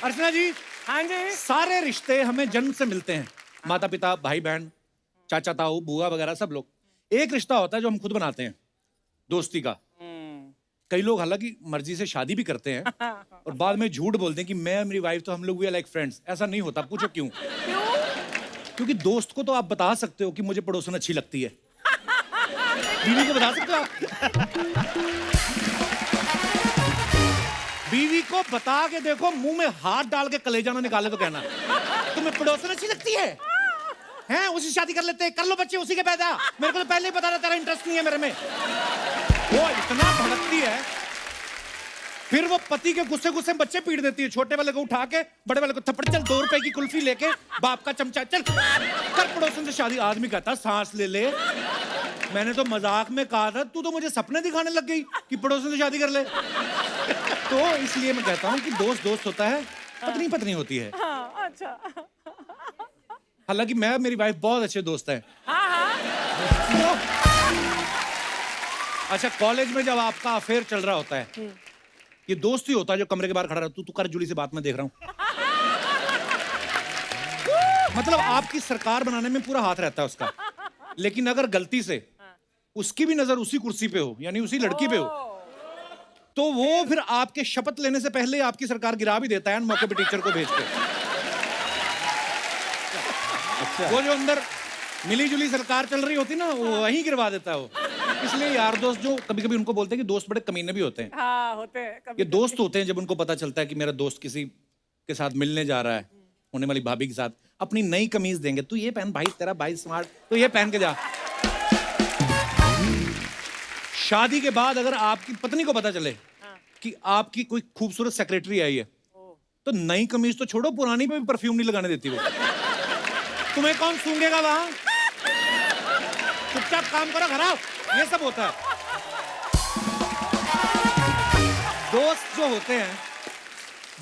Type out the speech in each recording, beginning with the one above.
अर्चना जी, हाँ जी। सारे रिश्ते हमें जन्म से मिलते हैं, माता पिता, भाई बहन, चाचा ताऊ, बुआ वगैरह सब लोग। एक रिश्ता होता है जो हम खुद बनाते हैं, दोस्ती का। कई लोग हालांकि मर्जी से शादी भी करते हैं और बाद में झूठ बोलते हैं कि मैं मेरी वाइफ तो हम लोग वी आर लाइक फ्रेंड्स। ऐसा नहीं होता। पूछो क्यों? क्योंकि दोस्त को तो आप बता सकते हो कि मुझे पड़ोसन अच्छी लगती है, बीवी को बता सकते हो आप? बीवी को बता के देखो, मुंह में हाथ डाल के कलेजा ना निकाले तो कहना तुम्हें पड़ोसन अच्छी लगती है, हैं? उसी शादी कर लेते, कर लो बच्चे उसी के पैदा। मेरे को तो पहले ही पता था तेरा इंटरेस्ट नहीं है मेरे में। वो इतना भड़कती है, फिर वो पति के गुस्से गुस्से में बच्चे पीट देती है। छोटे वाले को उठा के बड़े वाले को थप्पड़, चल 2 रुपए की कुल्फी लेके बाप का चमचा, चल कर पड़ोसन से शादी। आदमी कहता सांस ले ले। मैंने तो मजाक में कहा था, तू तो मुझे सपने दिखाने लग गई कि पड़ोसन से शादी कर ले। तो इसलिए मैं कहता हूँ कि दोस्त दोस्त होता है, पत्नी पत्नी होती है। अच्छा। हालांकि मैं मेरी वाइफ बहुत अच्छे दोस्त हैं। अच्छा, कॉलेज में जब आपका अफेयर चल रहा होता है, ये दोस्त ही होता है जो कमरे के बाहर खड़ा रहता है, तू कर जूली से बात मैं देख रहा हूं। मतलब आपकी सरकार बनाने में पूरा हाथ रहता है उसका। लेकिन अगर गलती से उसकी भी नजर उसी कुर्सी पे हो, यानी उसी लड़की पे हो, तो वो फिर आपके शपथ लेने से पहले आपकी सरकार गिरा भी देता है मौके पे टीचर को भेज के। अच्छा। वो जो अंदर मिली जुली सरकार चल रही होती ना, वो वहीं गिरवा देता है वो। इसलिए यार दोस्त जो कभी कभी उनको बोलते हैं कि दोस्त बड़े कमीने भी होते हैं। हाँ, होते हैं कभी। ये दोस्त होते हैं जब उनको पता चलता है कि मेरा दोस्त किसी के साथ मिलने जा रहा है, होने वाली भाभी के साथ, अपनी नई कमीज देंगे, तू ये पहन भाई, तेरा भाई स्मार्ट, तो ये पहन के जा। शादी के बाद अगर आपकी पत्नी को पता चले कि आपकी कोई खूबसूरत सेक्रेटरी आई है, तो नई कमीज तो छोड़ो, पुरानी पे भी परफ्यूम नहीं लगाने देती वो। तुम्हें कौन सूंघेगा वहां? चुपचाप काम करो, घर आओ। ये सब होता है। दोस्त जो होते हैं,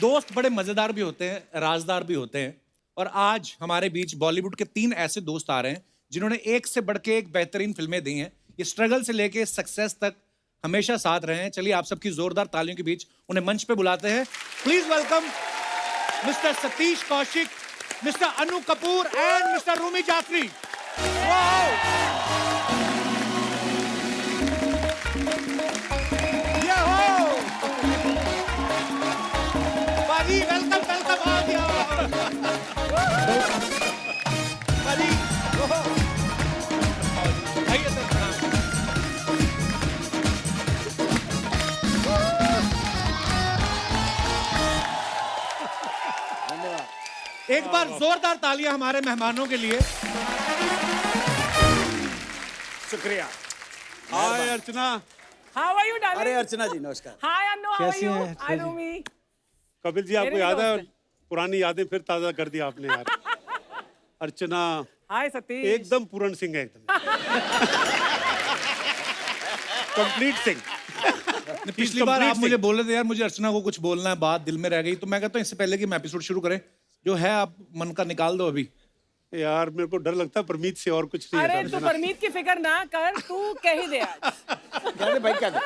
दोस्त बड़े मजेदार भी होते हैं, राजदार भी होते हैं। और आज हमारे बीच बॉलीवुड के 3 ऐसे दोस्त आ रहे हैं जिन्होंने एक से बढ़ के एक बेहतरीन फिल्में दी हैं। ये स्ट्रगल से लेके सक्सेस तक हमेशा साथ रहे हैं। चलिए आप सबकी जोरदार तालियों के बीच उन्हें मंच पे बुलाते हैं। Please welcome mister Satish Kaushik, mister Anu Kapoor and mister Rumi Jafri. बाजी वेलकम वेलकम। आ गया बाजी। आइए सर। एक बार जोरदार तालियां हमारे मेहमानों के लिए। शुक्रिया। हाय अर्चना। How are you, darling? अरे अर्चना जी नमस्कार। Hi, Annu. How are कैसी you? हैं? Hi, Rumi. कपिल जी, आपको मेरे याद है? दोस्त हैं। पुरानी यादें फिर ताजा कर दी आपने यार। अर्चना Hi, सतीश। एकदम पूर्ण सिंह है, एकदम कंप्लीट सिंह। पिछली बार आप मुझे बोल रहे थे यार मुझे अर्चना को कुछ बोलना है, बात दिल में रह गई, तो मैं कहता हूँ इससे पहले कि हम एपिसोड शुरू करें, जो है आप मन का निकाल दो अभी। यार मेरे को डर लगता है परमीत से और कुछ नहीं है। अरे तू परमीत की फिक्र ना कर, तू कह ही दे आज। क्या दे भाई, क्या दे?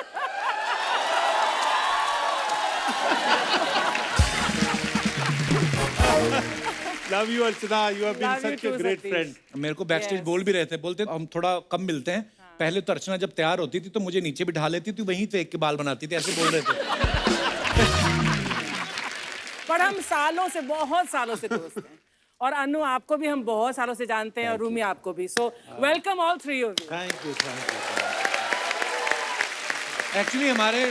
Love you Archana, you have been Love you such a too, great Satish. Friend. मेरे को बैक स्टेज बोल भी रहे थे, बोलते हम थोड़ा कम मिलते हैं। पहले तो अर्चना जब तैयार होती थी तो मुझे नीचे बिठा लेती थी, वहीं पे एक के बाल बनाती थी, ऐसे बोल रहे थे। पर हम सालों से, बहुत सालों से दोस्त हैं। और अनु आपको भी हम बहुत सालों से जानते हैं, और रूमी आपको भी। So welcome all 3 of you. Thank you. Actually हमारे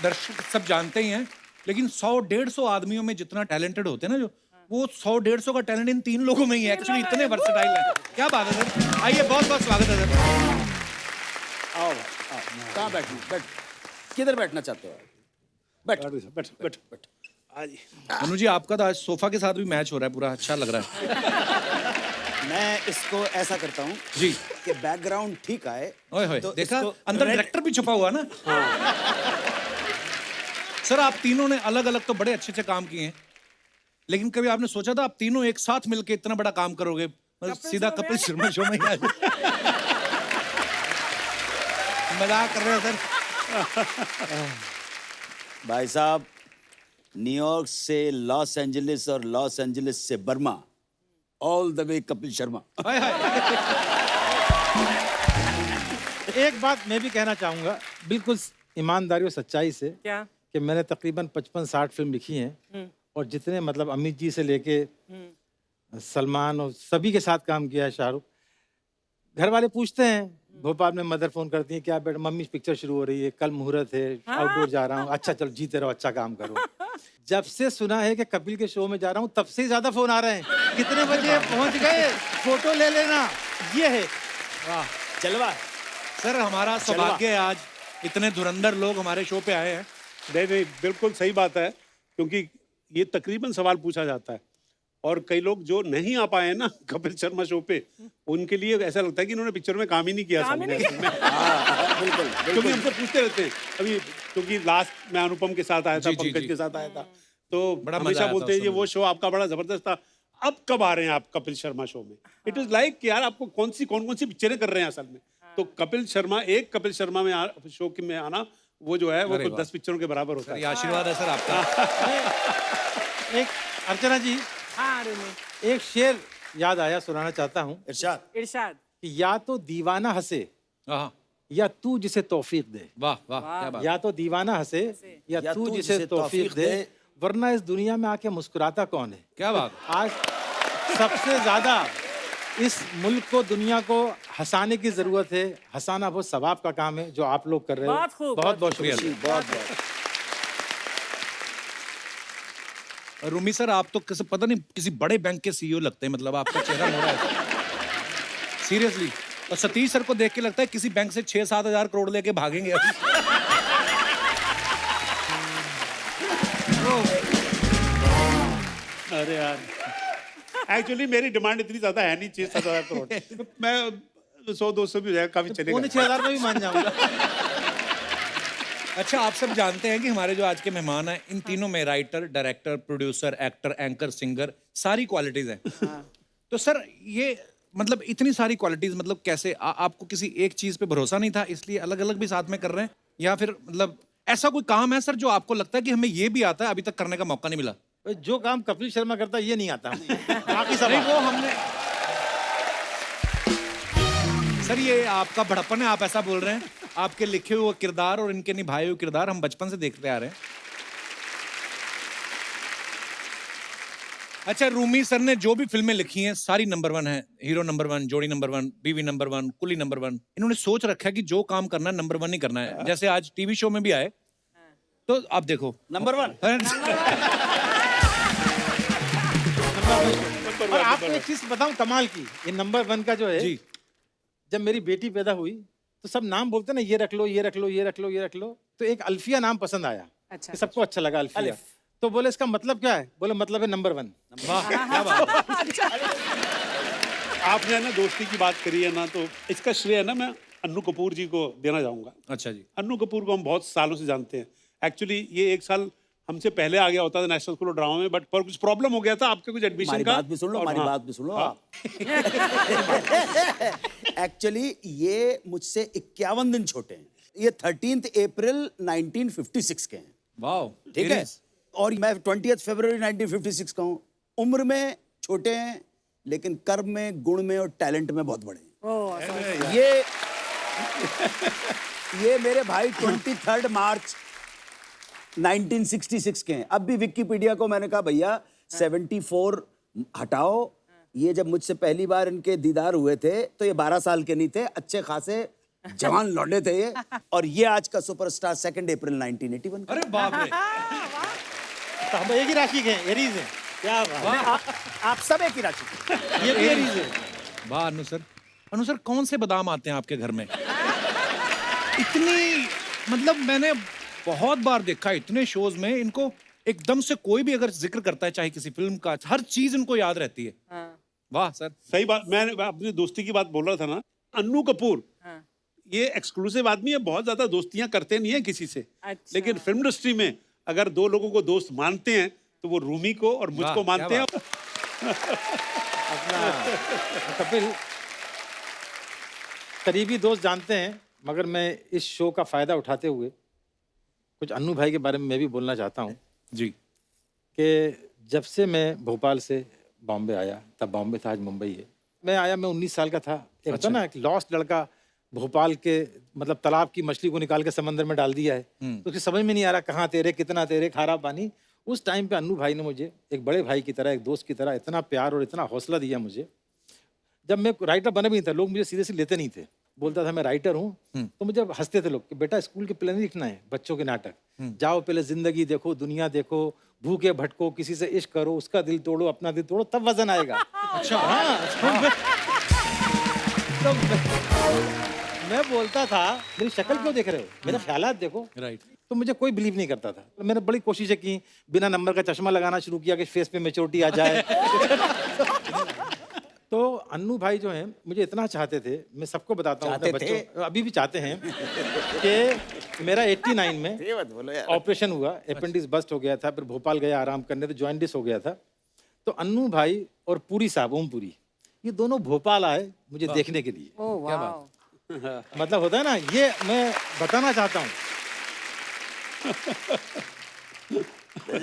दर्शक सब जानते ही हैं, लेकिन 100-150 आदमियों में जितना टैलेंटेड होते हैं ना, जो वो 100-150 का टैलेंट इन 3 लोगों में ही है। एक्चुअली इतने वर्सेटाइल हैं। क्या बात है सर, आइए, बहुत बहुत स्वागत है सर। आओ आओ, कहाँ बैठना? बैठ, किधर बैठना चाहते हो? बैठ बैठ बैठ बैठ। अनु जी, आपका तो आज सोफा के साथ भी मैच हो रहा है, पूरा अच्छा लग रहा है। मैं इसको ऐसा करता हूँ जी कि बैकग्राउंड ठीक आए। ओए होए, तो देखा इसको अंदर red- डायरेक्टर भी छुपा हुआ ना। सर आप तीनों ने अलग अलग तो बड़े अच्छे अच्छे काम किए हैं, लेकिन कभी आपने सोचा था आप तीनों एक साथ मिलके इतना बड़ा काम करोगे? सीधा कपिल शर्मा शो में ही आ जाए। मजाक कर रहे हो सर। भाई साहब, न्यूयॉर्क से लॉस एंजलिस और लॉस एंजलिस से Burma, all the way Kapil Sharma. हाय हाय। एक बात मैं भी कहना चाहूँगा बिल्कुल ईमानदारी और सच्चाई से क्या? कि मैंने तकरीबन 55-60 फिल्म लिखी हैं और जितने मतलब अमित जी से लेके सलमान और सभी के साथ काम किया है, शाहरुख। घर वाले पूछते हैं, भोपाल में मदर फोन करती है, क्या बेटा मम्मी पिक्चर शुरू हो रही है, कल मुहूर्त है, आउटडोर जा रहा हूँ। अच्छा चलो जीते रहो, अच्छा काम करो। जब से सुना है कि कपिल के शो में जा रहा हूँ तब से ही ज्यादा फोन आ रहे हैं, कितने बजे पहुंच गए, फोटो ले लेना, ये है। वाह जलवा। सर, हमारा सौभाग्य है आज इतने धुरंधर लोग हमारे शो पे आए हैं। नहीं नहीं, बिल्कुल सही बात है, क्योंकि ये तकरीबन सवाल पूछा जाता है और कई लोग जो नहीं आ पाए हैं ना कपिल शर्मा शो पे, उनके लिए ऐसा लगता है कि इन्होंने पिक्चर में काम ही नहीं किया। काम ही नहीं बिल्कुल क्योंकि हमसे पूछते रहते हैं अभी, क्योंकि लास्ट में अनुपम के साथ आया था, जी, जी, पंकज जी। के साथ आया था, तो बड़ा मजा हमेशा आया था बोलते हैं उस ये समय। वो शो आपका बड़ा जबरदस्त था, अब कब आ रहे हैं आप कपिल शर्मा शो में। इट इज लाइक कि यार आपको कौन कौन सी पिक्चरें कर रहे हैं असल में। तो कपिल शर्मा में शो में आना, वो जो है वो अरे कुछ वाह। 10 पिक्चरों के बराबर होता सर, है। ये आशीर्वाद है सर आपका। एक अर्चना जी, हाँ रूमी। एक शेर याद आया, सुनाना चाहता हूँ इरशाद। इरशाद। कि या तो दीवाना हंसे हाँ, या तू जिसे तौफीक दे। वाह वाह, क्या बात। या तो दीवाना हंसे या तू जिसे तौफीक दे, वरना इस दुनिया में आके मुस्कुराता कौन है। क्या बात। आज सबसे ज्यादा इस मुल्क को, दुनिया को हंसाने की जरूरत है। हंसाना बहुत सवाब का काम है जो आप लोग कर रहे हो। बहुत खूब, बहुत बहुत शुक्रिया। शुक्रिया। बहुत बहुत। रूमी सर, आप तो किसी पता नहीं किसी बड़े बैंक के सीईओ लगते हैं, मतलब आपका चेहरा मोड़ा है सीरियसली। और सतीश सर को देख के लगता है किसी बैंक से 6-7 हजार करोड़ लेके भागेंगे अभी। अरे यार, एक्चुअली मेरी डिमांड इतनी ज्यादा है नहीं, 6-7 हजार करोड़। मैं 100-200 भी हो जाएगा, काफी चलेगा। 6,500 में भी मान जाऊंगा। अच्छा, आप सब जानते हैं कि हमारे जो आज के मेहमान हैं, इन तीनों में writer, director, producer, actor, anchor, singer, सारी क्वालिटीज हैं। तो सर, ये मतलब इतनी सारी क्वालिटीज, मतलब कैसे आपको किसी एक चीज पे भरोसा नहीं था इसलिए अलग अलग भी साथ में कर रहे हैं, या फिर मतलब ऐसा कोई काम है सर जो आपको लगता है कि हमें ये भी आता है, अभी तक करने का मौका नहीं मिला? जो काम कपिल शर्मा करता है ये नहीं आता। बाकी सब नहीं, वो हमने सर, ये आपका बड़प्पन है, आप ऐसा बोल रहे हैं। आपके लिखे हुए किरदार और इनके निभाए हुए किरदार हम बचपन से देखते आ रहे हैं। अच्छा, रूमी सर ने जो भी फिल्में लिखी हैं सारी नंबर 1 है। हीरो नंबर 1, जोड़ी नंबर 1, बीवी नंबर 1, कुली नंबर 1। इन्होंने सोच रखा है कि जो काम करना है नंबर 1 ही करना है। जैसे आज टीवी शो में भी आए, तो आप देखो नंबर 1। और आपको एक चीज बताऊं कमाल की, ये नंबर 1 का जो है, जी, जब मेरी बेटी पैदा हुई तो सब नाम बोलते ना, ये रख लो, ये रख लो, ये रख लो, ये रख लो। तो एक अल्फिया नाम पसंद आया। अच्छा। कि सबको अच्छा लगा अल्फिया। तो बोले इसका मतलब क्या है? बोले मतलब है नंबर 1। वाह, क्या बात है। आपने ना दोस्ती की बात करी है ना, तो इसका श्रेय ना मैं अन्नू कपूर जी को देना चाहूंगा। अच्छा जी। अन्नू कपूर को हम बहुत सालों से जानते हैं। एक्चुअली ये 1 साल हमसे पहले आ गया होता था नेशनल स्कूल ऑफ ड्रामा में, बट पर कुछ प्रॉब्लम हो गया था आपके कुछ एडमिशन हमारी का। बात भी सुन लो, और हमारी हाँ, बात भी सुन लो हाँ। आप। एक्चुअली ये मुझसे 51 दिन छोटे हैं। ये 13 अप्रैल 1956 के हैं। वाह, ठीक है। और मैं 20 फरवरी 1956 का हूँ। उम्र में छोटे हैं, लेकिन कर्म में, गुण में और टैलेंट में बहुत बड़े हैं। ओह, ये मेरे भाई 23 मार्च 1966 के हैं। अब भी विकिपीडिया को मैंने कहा भैया 74 हटाओ। ये जब मुझसे पहली बार इनके दीदार हुए थे तो ये 12 साल के नहीं थे, अच्छे खासे जवान लौंडे थे ये। और ये आज का सुपरस्टार 2 अप्रैल 1981 का। अरे बाप रे। तो हम एक ही राशि के हैं, एरीज है। क्या बात। आप सब एक ही राशि के। ये भी एरीज है। वाह अनु सर। अनु सर, कौन से बादाम आते हैं आपके घर में? इतनी, मतलब मैंने बहुत बार देखा इतने शोज में, इनको एकदम से कोई भी अगर जिक्र करता है चाहे किसी फिल्म का, हर चीज इनको याद रहती है। वाह सर। सही बात, मैं अपनी दोस्ती की बात बोल रहा था ना। अन्नू कपूर ये एक्सक्लूसिव आदमी है, बहुत ज्यादा दोस्तियां करते नहीं है किसी से। अच्छा। लेकिन फिल्म इंडस्ट्री में अगर 2 लोगों को दोस्त मानते हैं तो वो रूमी को और वाह, मुझको क्या मानते हैं। अपना कपिल करीबी दोस्त जानते हैं, मगर मैं इस शो का फायदा उठाते हुए कुछ अन्नू भाई के बारे में मैं भी बोलना चाहता हूँ। जी। कि जब से मैं भोपाल से बॉम्बे आया, तब बॉम्बे था, आज मुंबई है। मैं आया, मैं 19 साल का था। एक होता ना, एक लॉस्ट लड़का भोपाल के मतलब तालाब की मछली को निकाल के समंदर में डाल दिया है, तो उसकी समझ में नहीं आ रहा कहाँ तेरे, कितना तेरे, खारा पानी। उस टाइम पे अन्नू भाई ने मुझे एक बड़े भाई की तरह, एक दोस्त की तरह इतना प्यार और इतना हौसला दिया मुझे। जब मैं राइटर बना भी नहीं था, लोग मुझे सीरियसली लेते नहीं थे। बोलता था मैं राइटर हूँ, तो मुझे हंसते थे लोग कि बेटा स्कूल के प्ले नहीं लिखना है, बच्चों के नाटक। जाओ पहले जिंदगी देखो, दुनिया देखो, भूखे भटको, किसी से इश्क करो, उसका दिल तोड़ो, अपना दिल तोड़ो, तब वजन आएगा। अच्छा हाँ, तो मैं बोलता था मेरी शक्ल क्यों देख रहे हो, मेरे ख्यालात देखो। राइट। तो मुझे कोई बिलीव नहीं करता था। मैंने बड़ी कोशिशें की, बिना नंबर का चश्मा लगाना शुरू किया कि फेस पे मैच्योरिटी आ जाए। तो अन्नू भाई जो हैं मुझे इतना चाहते थे, मैं सबको बताता हूँ, अपने बच्चों अभी भी चाहते हैं कि मेरा 89 में ऑपरेशन हुआ, अपेंडिक्स बस्ट हो गया था, फिर भोपाल गया आराम करने, तो जॉइंटिस हो गया था। तो अन्नू भाई और पुरी साहब, ओम पुरी, ये दोनों भोपाल आए मुझे देखने के लिए। ओह वाह। मतलब होता है ना, ये मैं बताना चाहता हूँ।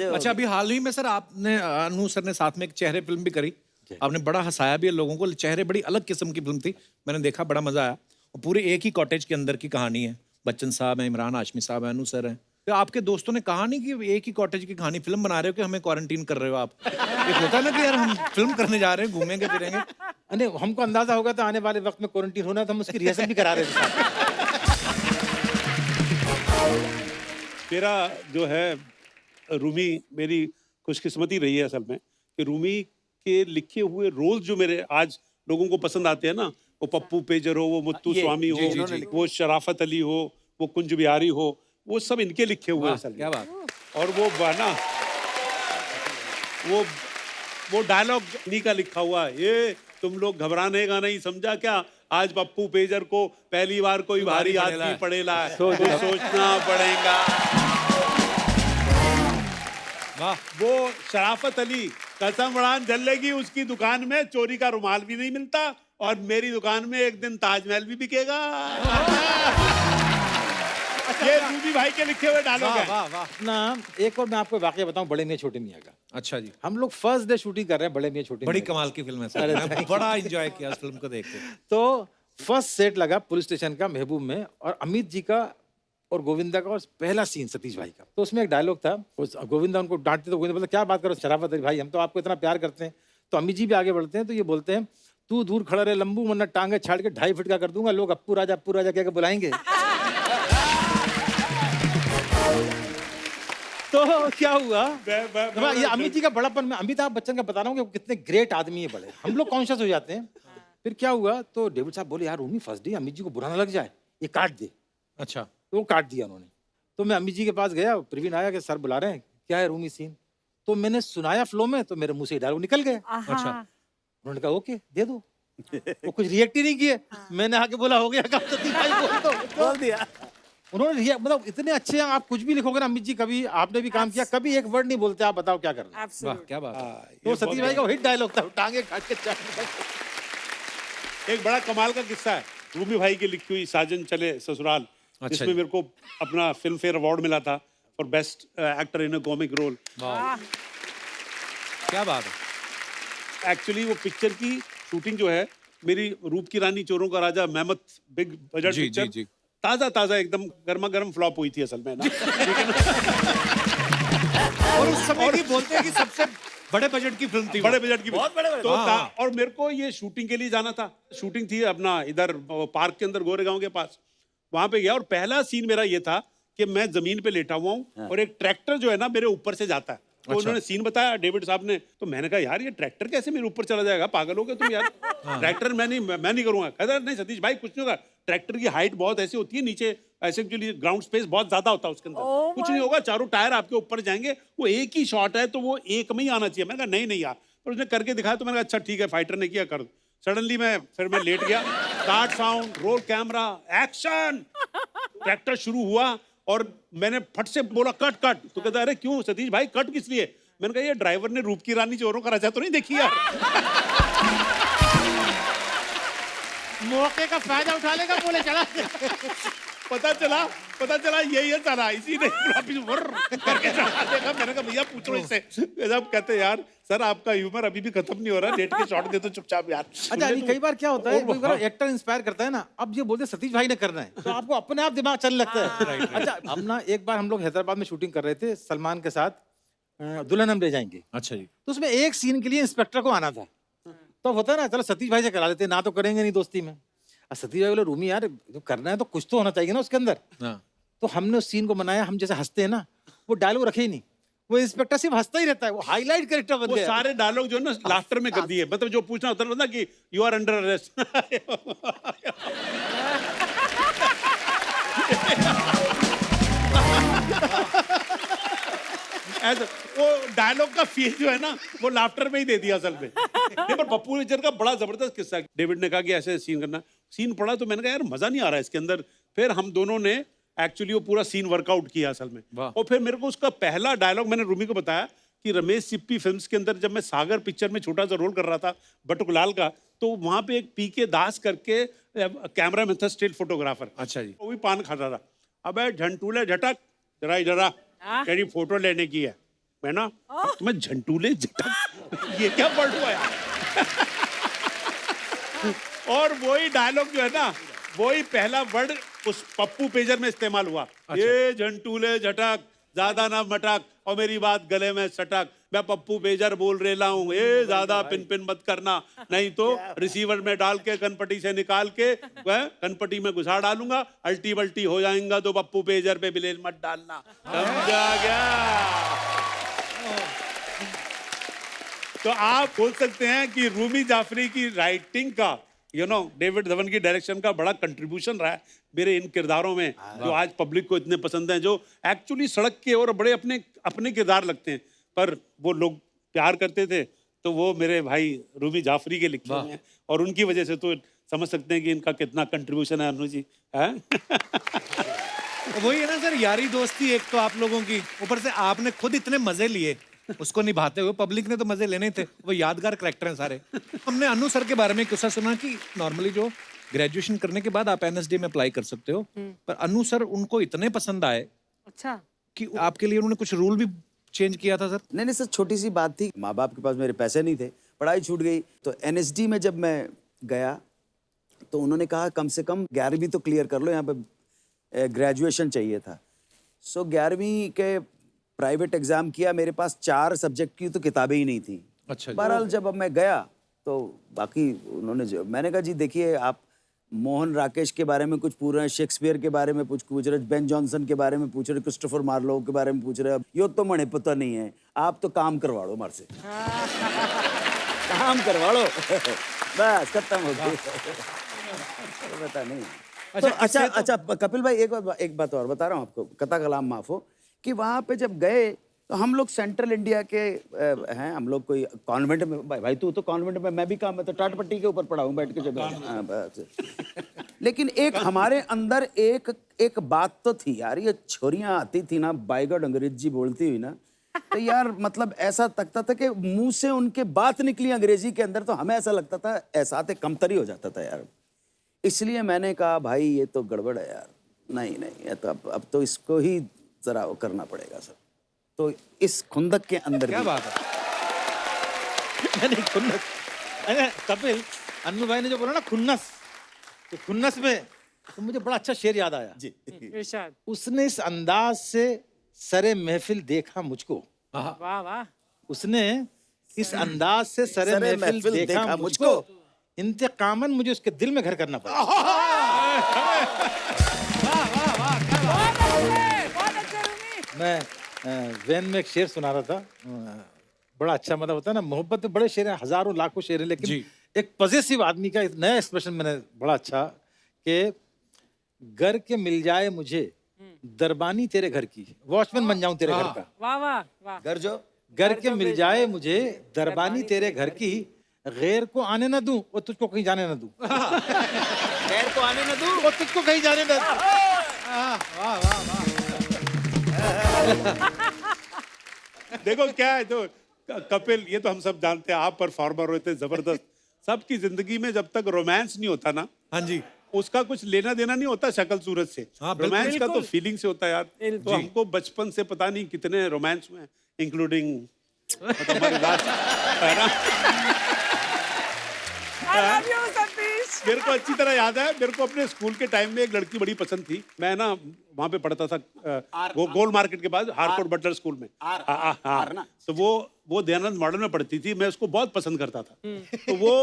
अच्छा, अभी हाल ही में सर आपने अनु सर ने साथ में एक चेहरे फिल्म भी करी, आपने बड़ा हंसाया भी है लोगों को। चेहरे बड़ी अलग किस्म की फिल्म थी, मैंने देखा, बड़ा मजा आया। और पूरे एक ही कॉटेज के अंदर की कहानी है, बच्चन साहब हैं, इमरान हाशमी साहब हैं, अनु सर हैं। तो आपके दोस्तों ने कहा नहीं कि एक ही कॉटेज की कहानी फिल्म बना रहे हो कि हमें क्वारंटीन कर रहे हो आप? एक होता है ना कि यार हम फिल्म करने जा रहे हैं, घूमेंगे फिरेंगे। अरे हमको अंदाजा होगा तो आने वाले वक्त में क्वारंटीन होना, तो हम उसकी रिहर्सल भी करा रहे थे। मेरा जो है रूमी, मेरी खुशकिस्मती रही है असल में कि रूमी के लिखे हुए रोल जो मेरे आज लोगों को पसंद आते हैं ना, वो पप्पू पेजर हो, वो मुत्तू स्वामी हो, वो शराफत अली हो, वो कुंज बिहारी हो, वो सब इनके लिखे हुए हैं असल में। क्या बात। और वो ना वो डायलॉग इन्हीं का लिखा हुआ है, ये तुम लोग घबराने का नहीं, समझा क्या, आज पप्पू पेजर को पहली बार कोई भारी आदमी पड़ेला है, तो सोचना पड़ेगा। वाह। वो शराफत अली, कसम उड़ान जलेगी, उसकी दुकान में चोरी का रुमाल भी नहीं मिलता, और मेरी दुकान में एक दिन ताजमहल भी बिकेगा। ये रूबी भाई के लिखे हुए डायलॉग है। वाह वाह। ना एक और मैं आपको वाकया बताऊं, बड़े मियां छोटे मियां का। अच्छा जी। हम लोग फर्स्ट डे शूटिंग कर रहे हैं बड़े मियां छोटे बड़ी मियां की। कमाल की फिल्म है सर, मैं बड़ा एंजॉय किया इस फिल्म को देख के। तो फर्स्ट सेट लगा पुलिस स्टेशन का महबूब में, और अमित जी का और गोविंदा का, और पहला सीन सतीश भाई का। तो उसमें एक डायलॉग था, उस गोविंदा उनको डांटते, तो गोविंदा बोलता क्या बात करो शराफत अली भाई, हम तो आपको इतना प्यार करते हैं। तो अमित जी भी आगे बढ़ते हैं, तो ये बोलते हैं तू दूर खड़ा रहे लंबू, वरना टांगे छाड़ के 2.5 फीट का कर दूंगा, लोग अप्पू राजा कह के बुलाएंगे। तो क्या हुआ, ये अमित जी का बड़ापन, मैं अमिताभ बच्चन का बता रहा हूँ कि वो कितने ग्रेट आदमी है बड़े, हम लोग कॉन्शियस हो जाते हैं। फिर क्या हुआ, तो डेविड साहब बोले यार रूमी फर्स्ट डे, अमित जी को बुरा ना लग जाए, ये काट दे। अच्छा। तो वो काट दिया उन्होंने। तो मैं अमित जी के पास गया, प्रवीण आया कि सर बुला रहे हैं, क्या है रूमी सीन। तो मैंने सुनाया फ्लो में, तो मेरे मुंह से डायलॉग निकल गए। अच्छा। उन्होंने कहा ओके दे दो। वो कुछ रिएक्ट ही नहीं किए। मैंने आके बोला हो गया काम, सतीश भाई बोल दिया। उन्होंने मतलब इतने अच्छे हैं, आप कुछ भी लिखोगे ना अमित जी, कभी आपने भी काम किया, कभी एक वर्ड नहीं बोलते, आप बताओ क्या करना। वाह क्या बात है। तो सतीश भाई का हिट डायलॉग था, टांगे काट के चाट। एक बड़ा कमाल का किस्सा है, रूमी भाई की लिखी हुई साजन चले ससुराल, जिसमें मेरे को अपना फिल्म फेयर अवार्ड मिला था for best actor in a comic role. क्या बात है। एक्चुअली वो पिक्चर की शूटिंग जो है, मेरी रूप की रानी चोरों का राजा मेहमत बिग बजट जी, पिक्चर, जी, जी। ताजा एकदम गर्मा गर्म फ्लॉप हुई थी असल में ना। और उस समय भी बोलते हैं कि सबसे बड़े बजट की फिल्म थी, बड़े बजट की, बहुत बड़े तो और मेरे को ये शूटिंग के लिए जाना था। शूटिंग थी अपना इधर पार्क के अंदर, गोरेगांव के पास, वहां पे गया, और पहला सीन मेरा ये था कि मैं जमीन पे लेटा हुआ हूँ और एक ट्रैक्टर जो है ना मेरे ऊपर से जाता है। तो उन्होंने सीन बताया डेविड साहब ने, तो मैंने कहा यार ये ट्रैक्टर कैसे मेरे ऊपर चला जाएगा, पागल हो गए तुम यार। ट्रैक्टर मैं नहीं करूंगा। कहता नहीं सतीश भाई कुछ नहीं होगा, ट्रैक्टर की हाइट बहुत ऐसी होती है, नीचे ऐसे एक्चुअली ग्राउंड स्पेस बहुत ज्यादा होता है उसके अंदर, कुछ नहीं होगा, चारों टायर आपके ऊपर जाएंगे, वो एक ही शॉट है तो वो एक में ही आना चाहिए। मैंने कहा नहीं यार, पर उसने करके दिखाया, तो मैंने कहा अच्छा ठीक है, फाइटर ने किया, कर दो। सडनली मैं लेट गया, start sound, roll camera, action, tractor शुरू हुआ, और मैंने फट से बोला कट। तो कहता अरे क्यों सतीश भाई कट किस लिए? मैंने कहा ये ड्राइवर ने रूप की रानी चोरों का राजा तो नहीं देखी यार। मौके का फायदा उठा लेगा, बोले चला। पता चला पता चला यही है सारा, इसी ने वापिस वर्र करके चढ़ा देखा। मैंने कहा भैया पूछो इससे। जब कहते यार सर आपका ह्यूमर अभी भी खत्म नहीं हो रहा, नेट के शॉट दे तो चुपचाप यार। अच्छा अली, कई बार क्या होता है, कोई बार एक्टर इंस्पायर करता है ना, अब ये बोलते सतीश भाई ने करना है, तो आपको अपने आप दिमाग चलने लगता है। अच्छा अब ना एक बार हम लोग हैदराबाद में शूटिंग कर रहे थे सलमान के साथ, दुल्हन हम ले जाएंगे। अच्छा जी। तो उसमें एक सीन के लिए इंस्पेक्टर को आना था, तो होता है ना चलो सतीश भाई से करा लेते, ना तो करेंगे नहीं दोस्ती में। सतीश भाई बोले रूमी यार जो करना है तो कुछ तो होना चाहिए ना उसके अंदर। तो हमने उस सीन को बनाया, हम जैसे हंसते हैं ना, वो डायलॉग रखे ही नहीं, वो इंस्पेक्टर सिर्फ हंसता ही रहता है, वो हाईलाइट कैरेक्टर बन वो गया। सारे डायलॉग जो है ना लाफ्टर में कर दिए, मतलब जो पूछना होता था कि यू आर अंडर अरेस्ट। ऐसा वो डायलॉग का फील जो है ना वो लाफ्टर में ही दे दिया असल में। नहीं पर पप्पू नेचर का बड़ा जबरदस्त किस्सा है। डेविड ने कहा कि ऐसे सीन करना, सीन पड़ा तो मैंने कहा यार मजा नहीं आ रहा है इसके अंदर। फिर हम दोनों ने एक्चुअली वो पूरा सीन वर्कआउट किया असल में। और फिर मेरे को उसका पहला डायलॉग मैंने रूमी को बताया कि रमेश सिप्पी फिल्म्स के अंदर जब मैं सागर पिक्चर में छोटा सा रोल कर रहा था बटुकलाल का, तो वहां पे एक पीके दास करके कैमरा मैन था, स्टिल फोटोग्राफर। अच्छा जी। वो भी पान खा रहा था। अबे झंटूले झटक जरा इधर आ, तेरी फोटो लेने की है। मैं ना तुम्हें झंटूले झटक ये क्या वर्ड हुआ यार। और वही डायलॉग जो है ना वही पहला वर्ड उस पप्पू पेजर में इस्तेमाल हुआ। ये झंटूले झटक ज्यादा ना मटक और मेरी बात गले में सटक, मैं पप्पू पेजर बोल रेला हूँ, ये ज्यादा पिन पिन मत करना, नहीं तो रिसीवर में डाल के कनपटी से निकाल के वह कनपटी में घुसा डालूंगा, अल्टी बल्टी हो जाएगा तो पप्पू पेजर पे ब्लेड मत डालना। समझा गया? तो आप बोल सकते हैं कि रूमी जाफरी की राइटिंग का डेविड धवन की डायरेक्शन का बड़ा कंट्रीब्यूशन रहा है मेरे इन किरदारों में, जो आज पब्लिक को इतने पसंद हैं, जो एक्चुअली सड़क के और बड़े अपने अपने किरदार लगते हैं, पर वो लोग प्यार करते थे, तो वो मेरे भाई रूमी जाफरी के लिखे हुए हैं, और उनकी वजह से तो समझ सकते हैं कि इनका कितना कंट्रीब्यूशन है अनु जी है। वही है ना सर, यारी दोस्ती एक तो आप लोगों की, ऊपर से आपने खुद इतने मजे लिए उसको निभाते हुए, पब्लिक ने तो मजे लेने थे। वो यादगार कैरेक्टर हैं सारे। हमने अनु सर के बारे में किस्सा सुना कि नॉर्मली जो ग्रेजुएशन करने के बाद आप एनएसडी में अप्लाई कर सकते हो, पर अनु सर उनको इतने पसंद आए अच्छा कि आपके लिए उन्होंने कुछ रूल भी चेंज किया था सर। नहीं सर, छोटी सी बात थी, माँ बाप के पास मेरे पैसे नहीं थे, पढ़ाई छूट गई, तो एनएसडी में जब मैं गया तो उन्होंने कहा कम से कम 11वीं तो क्लियर कर लो, यहाँ पे ग्रेजुएशन चाहिए था। सो 11वीं के प्राइवेट एग्जाम किया, मेरे पास 4 सब्जेक्ट की तो किताबें ही नहीं थी। अच्छा। बहरहाल जब अब मैं गया तो बाकी उन्होंने मैंने कहा जी देखिए, आप मोहन राकेश के बारे में कुछ पूछ रहे हैं, शेक्सपियर के बारे में पूछ रहे, बेन जॉनसन के बारे में पूछ रहे, क्रिस्टोफर मार्लो के बारे में पूछ रहे, अब यो तो मने पता नहीं है, आप तो काम करवा लो हमारे से। काम करवा लो बस खत्म हो गई। पता नहीं। तो अच्छा कपिल भाई, एक बात और बता रहा हूँ आपको, कथा कलाम माफ हो, कि वहाँ पे जब गए तो हम लोग सेंट्रल इंडिया के हैं, हम लोग कोई कॉन्वेंट में, भाई तू तो कॉन्वेंट में, मैं भी काम में तो टाटपट्टी के ऊपर पढ़ा हूँ बैठ के जगह। लेकिन एक हमारे अंदर एक बात तो थी यार, ये छोरियां आती थी ना बाइगड अंग्रेजी बोलती हुई ना, तो यार मतलब ऐसा लगता था कि मुंह से उनके बात निकली अंग्रेजी के अंदर, तो हमें ऐसा लगता था एहसास कमतरी हो जाता था यार। इसलिए मैंने कहा भाई ये तो गड़बड़ है यार, नहीं ये तो अब तो इसको ही जरा वो करना पड़ेगा सर। तो इस खुंदक के अंदर क्या बात है। नहीं खुन्नस, अरे कपिल, अन्नू भाई ने जो बोला ना खुन्नस, तो खुन्नस में तो मुझे बड़ा अच्छा शेर याद आया जी। इरशाद। उसने इस अंदाज से सरे महफिल देखा मुझको, वाह वाह। उसने इस अंदाज से सरे महफिल देखा मुझको, इंतकामन मुझे उसके दिल में घर करना पड़ा। मैं वैन में एक शेर सुना रहा था, बड़ा अच्छा, मतलब होता है ना मोहब्बत में बड़े शेर हैं, हजारों लाखों शेर हैं, लेकिन एक पॉजिटिव आदमी का एक नया एक्सप्रेशन मैंने बड़ा अच्छा, कि घर के मिल जाए मुझे दरबानी तेरे घर की, वॉचमैन बन जाऊं तेरे घर का। वाह वाह वाह। घर के मिल जाए मुझे दरबानी तेरे घर की, गैर को आने ना दूं और तुझको कहीं जाने ना दूं। गैर को आने ना दूं और तुझको कहीं जाने ना दूं। वाह वाह वाह। देखो क्या है, तो कपिल ये तो हम सब जानते हैं, आप परफॉर्मर होते जबरदस्त, सबकी जिंदगी में जब तक रोमांस नहीं होता ना, हाँ जी, उसका कुछ लेना देना नहीं होता शक्ल सूरत से। हाँ, बिल्कुल। रोमांस का तो बिल्कुल। फीलिंग से होता है यार। बिल्कुल। तो हमको बचपन से पता नहीं कितने रोमांस हुए, इंक्लूडिंग मतलब हमारे लास्ट, है ना? I love you, Satish. मेरे को अच्छी तरह याद है, मेरे को अपने स्कूल के टाइम में एक लड़की बड़ी पसंद थी। मैं ना वहाँ पे पढ़ता था गोल मार्केट के बाद हारकोट बटलर स्कूल में। हाँ, तो वो दयानंद मॉडल में पढ़ती थी, मैं उसको बहुत पसंद करता था। तो वो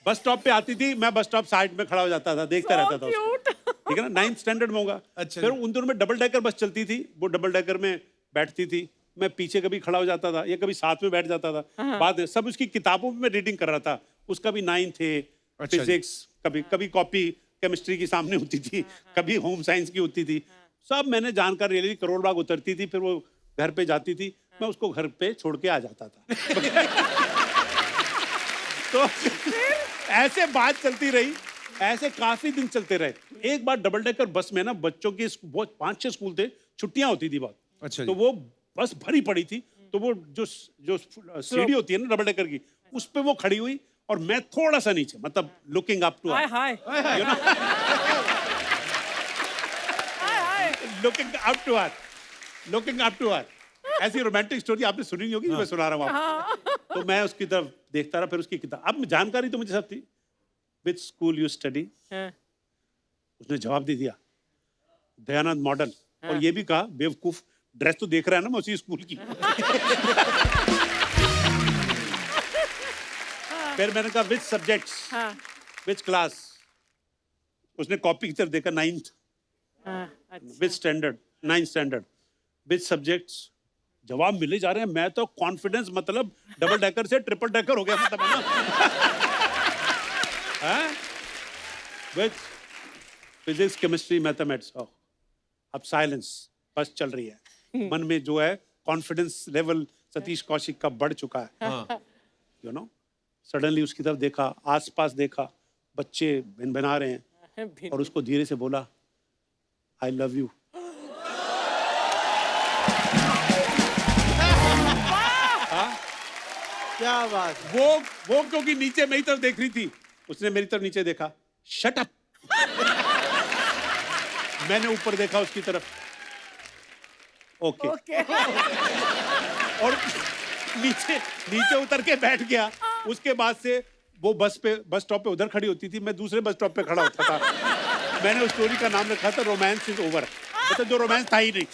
बस स्टॉप पे आती थी, मैं बस स्टॉप साइड में खड़ा हो जाता था, देखता रहता था उसको। Cute। ठीक है ना, 9th स्टैंडर्ड में होगा। अच्छा फिर उन दिनों में डबल डेकर बस चलती थी, वो डबल डेकर में बैठती थी, मैं पीछे कभी खड़ा हो जाता था या कभी साथ में बैठ जाता था। बाद में सब उसकी किताबों में मैं रीडिंग कर रहा था, उसका भी 9 थे, अच्छा जी। फिजिक्स, कभी कॉपी केमिस्ट्री की सामने होती थी, कभी होम साइंस की होती थी, सब मैंने जानकारी ले ली। करोल बाग उतरती थी, फिर वो घर पे जाती थी, मैं उसको घर पे छोड़ के आ जाता था। तो ऐसे बात चलती रही, ऐसे काफी दिन चलते रहे। एक बार डबल डेकर बस में ना बच्चों के बहुत 5-6 स्कूल थे, छुट्टियां होती थी बहुत। अच्छा तो जी। वो बस भरी पड़ी थी, तो वो जो सीढ़ी होती है ना डबल डेकर की, उस पे वो खड़ी हुई और मैं थोड़ा सा नीचे, मतलब looking up to high high you know, high. Looking up to her, looking up to her. ऐसी रोमांटिक स्टोरी आपने सुनी नहीं होगी, मैं सुना रहा हूँ आपको। तो मैं उसकी तरफ देखता रहा, फिर उसकी किताब, अब जानकारी तो मुझे सब थी। Which school you study? उसने जवाब दे दिया दयानंद मॉडल, और ये भी कहा बेवकूफ, ड्रेस तो देख रहा है ना मैं उसी स्कूल की। फिर मैंने कहा विच सब्जेक्ट्स, विच क्लास? उसने कॉपी की तरफ देखा, 9th, विच स्टैंडर्ड? 9th standard. विच सब्जेक्ट्स? जवाब मिले जा रहे हैं, मैं तो कॉन्फिडेंस, मतलब डबल डेकर से ट्रिपल डेकर हो गया, मतलब है ना। विच फिजिक्स, केमिस्ट्री, मैथमेटिक्स। अब साइलेंस, बस चल रही है। मन में जो है कॉन्फिडेंस लेवल सतीश कौशिक का बढ़ चुका है, यू नो। सडनली उसकी तरफ देखा, आसपास देखा, बच्चे भिन-भिना रहे हैं, और उसको धीरे से बोला आई लव यू। क्या बात। वो क्योंकि नीचे मेरी तरफ देख रही थी, उसने मेरी तरफ नीचे देखा, शट अप। मैंने ऊपर देखा उसकी तरफ, ओके। और नीचे उतर के बैठ गया। उसके बाद से वो बस स्टॉप पे उधर खड़ी होती थी, मैं दूसरे बस स्टॉप पे खड़ा होता था। मैंने उस स्टोरी का नाम रखा था रोमांस इज ओवर, मतलब जो रोमांस था ही नहीं।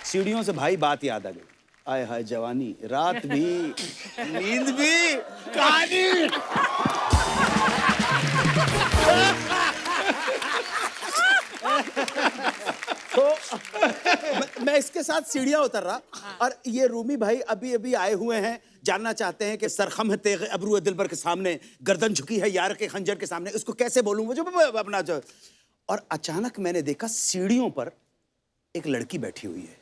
सीढ़ियों से भाई बात याद आ गई। आय हाय जवानी, रात भी, नींद भी, कहानी। तो मैं इसके साथ सीढ़ियां उतर रहा, और ये रूमी भाई अभी अभी आए हुए हैं, जानना चाहते हैं कि सरखम है तेग अबरू दिलबर के सामने, गर्दन झुकी है यार के खंजर के सामने, इसको कैसे बोलूं वो जो अपना जो। और अचानक मैंने देखा सीढ़ियों पर एक लड़की बैठी हुई है।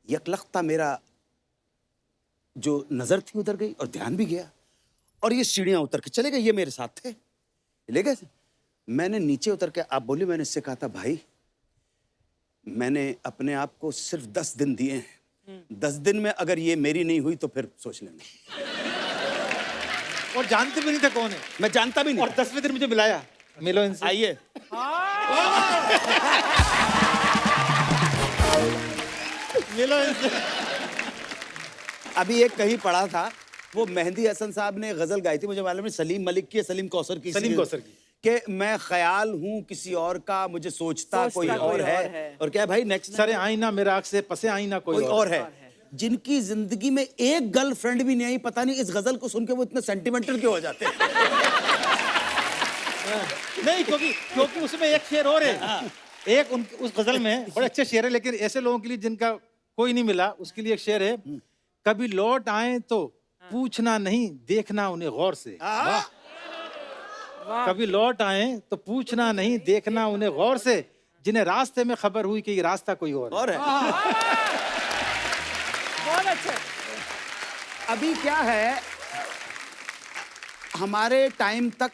यकलख्ता मेरा जो नजर थी उधर गई और ध्यान भी गया, और ये सीढ़ियां उतर के चले गए, ये मेरे साथ थे, ले गए। मैंने नीचे उतर के, आप बोले, मैंने इससे कहा था भाई मैंने अपने आप को सिर्फ 10 दिन दिए हैं, 10 दिन में अगर ये मेरी नहीं हुई तो फिर सोच लेना। और जानते भी नहीं थे कौन है, मैं जानता भी नहीं। और 10वें दिन मुझे बुलाया, मिलो इनसे। आइए। मिलो इनसे। अभी एक कहीं पढ़ा था, वो मेहंदी हसन साहब ने गजल गाई थी, मुझे मालूम है सलीम मलिक की, सलीम कौसर की, सलीम कौसर की। कि मैं ख्याल हूँ किसी और का, मुझे सोचता कोई और है। और क्या है भाई नेक्स्ट? सरे आईना मेरा आँख से पसे आईना कोई और है। जिनकी जिंदगी में एक गर्लफ्रेंड भी नहीं आई, पता नहीं इस गजल को सुन के वो इतने सेंटिमेंटल क्यों हो जाते हैं। नहीं, क्योंकि उसमें एक शेर और है, एक उस गजल में बड़े अच्छे शेर है, लेकिन ऐसे लोगों के लिए जिनका कोई नहीं मिला, उसके लिए एक शेर है, कभी लौट आए तो पूछना नहीं, देखना उन्हें गौर से। कभी लौट आए तो पूछना नहीं, देखना उन्हें गौर से, जिन्हें रास्ते में खबर हुई कि ये रास्ता कोई और है। बहुत अच्छे। अभी क्या है, हमारे टाइम तक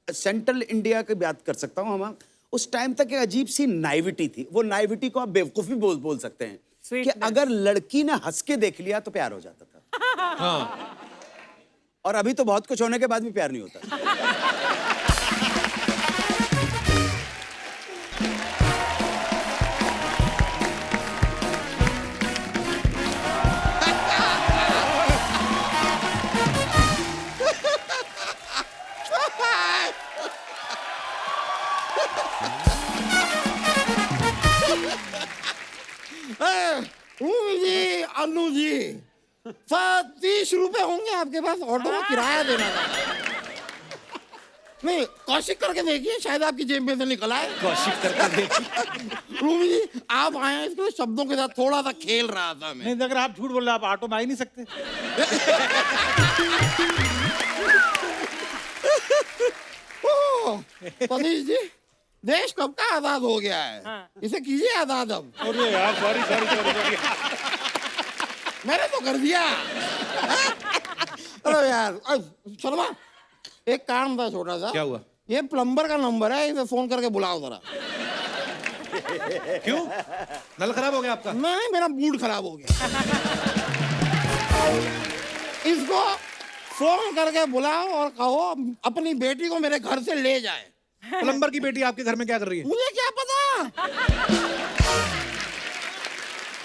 सेंट्रल इंडिया की बात कर सकता हूँ, हम उस टाइम तक एक अजीब सी नाइविटी थी। वो नाइविटी को आप बेवकूफी बोल सकते हैं कि अगर लड़की ने हंस के देख लिया तो प्यार हो जाता था। और अभी तो बहुत कुछ होने के बाद भी प्यार नहीं होता। जी अनु जी 30 रुपए होंगे आपके पास, ऑटो का किराया देना था। नहीं कौशिक करके देखिए, शायद आपकी जेब में से निकल आए। कौशिक करके देखिए। रूमी जी आप आए हैं, इसके शब्दों के साथ थोड़ा सा खेल रहा था मैं। नहीं, अगर आप झूठ बोल रहे हैं, आप ऑटो में आ ही नहीं सकते। सतीश जी देश कब का आजाद हो गया है? इसे कीजिए आजाद अब। अरे यार सॉरी सॉरी सॉरी सॉरी। मैंने तो कर दिया। अरे यार शर्मा, एक काम था छोटा सा। क्या हुआ? ये प्लम्बर का नंबर है, इसे फोन करके बुलाओ जरा। क्यों? नल खराब हो गया आपका? नहीं, मेरा मूड खराब हो गया। इसको फोन करके बुलाओ और कहो अपनी बेटी को मेरे घर से ले जाए। प्लम्बर की बेटी आपके घर में क्या कर रही है? मुझे क्या पता।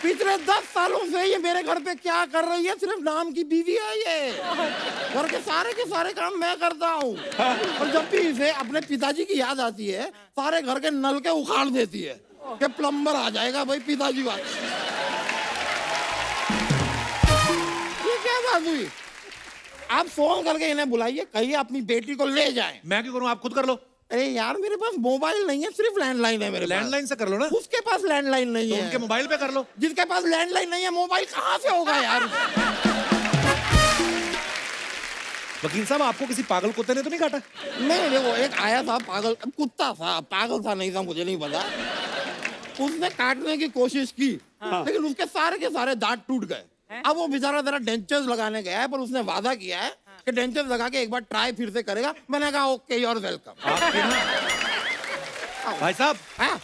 पिछले 10 सालों से ये मेरे घर पे क्या कर रही है, सिर्फ नाम की बीवी है ये। घर के सारे काम मैं करता हूँ। और जब भी इसे अपने पिताजी की याद आती है, सारे घर के नल के उखाड़ देती है कि प्लम्बर आ जाएगा भाई, पिताजी बात। ये क्या बात हुई? आप फोन करके इन्हें बुलाइए, कहिए अपनी बेटी को ले जाएं। मैं क्यों करूं? आप खुद कर लो। अरे यार मेरे पास मोबाइल नहीं है, सिर्फ लैंडलाइन है मेरे पास। लैंडलाइन से कर लो ना। उसके पास लैंडलाइन नहीं तो है। उनके मोबाइल पे कर लो। जिसके पास लैंडलाइन नहीं है, मोबाइल कहाँ से होगा यार? वकील साहब, आपको किसी पागल कुत्ते ने तो नहीं काटा? नहीं देखो, एक आया था पागल, कुत्ता था, पागल था नहीं था मुझे नहीं पता। उसने काटने की कोशिश की, लेकिन उसके सारे के सारे दांत टूट गए। अब वो बेचारा जरा डेंचर्स लगाने गया है, पर उसने वादा किया है कि डेंचर्स लगा के एक बार ट्राई फिर से करेगा। मैंने कहा ओके, यू आर वेलकम। भाई साहब, हाँ?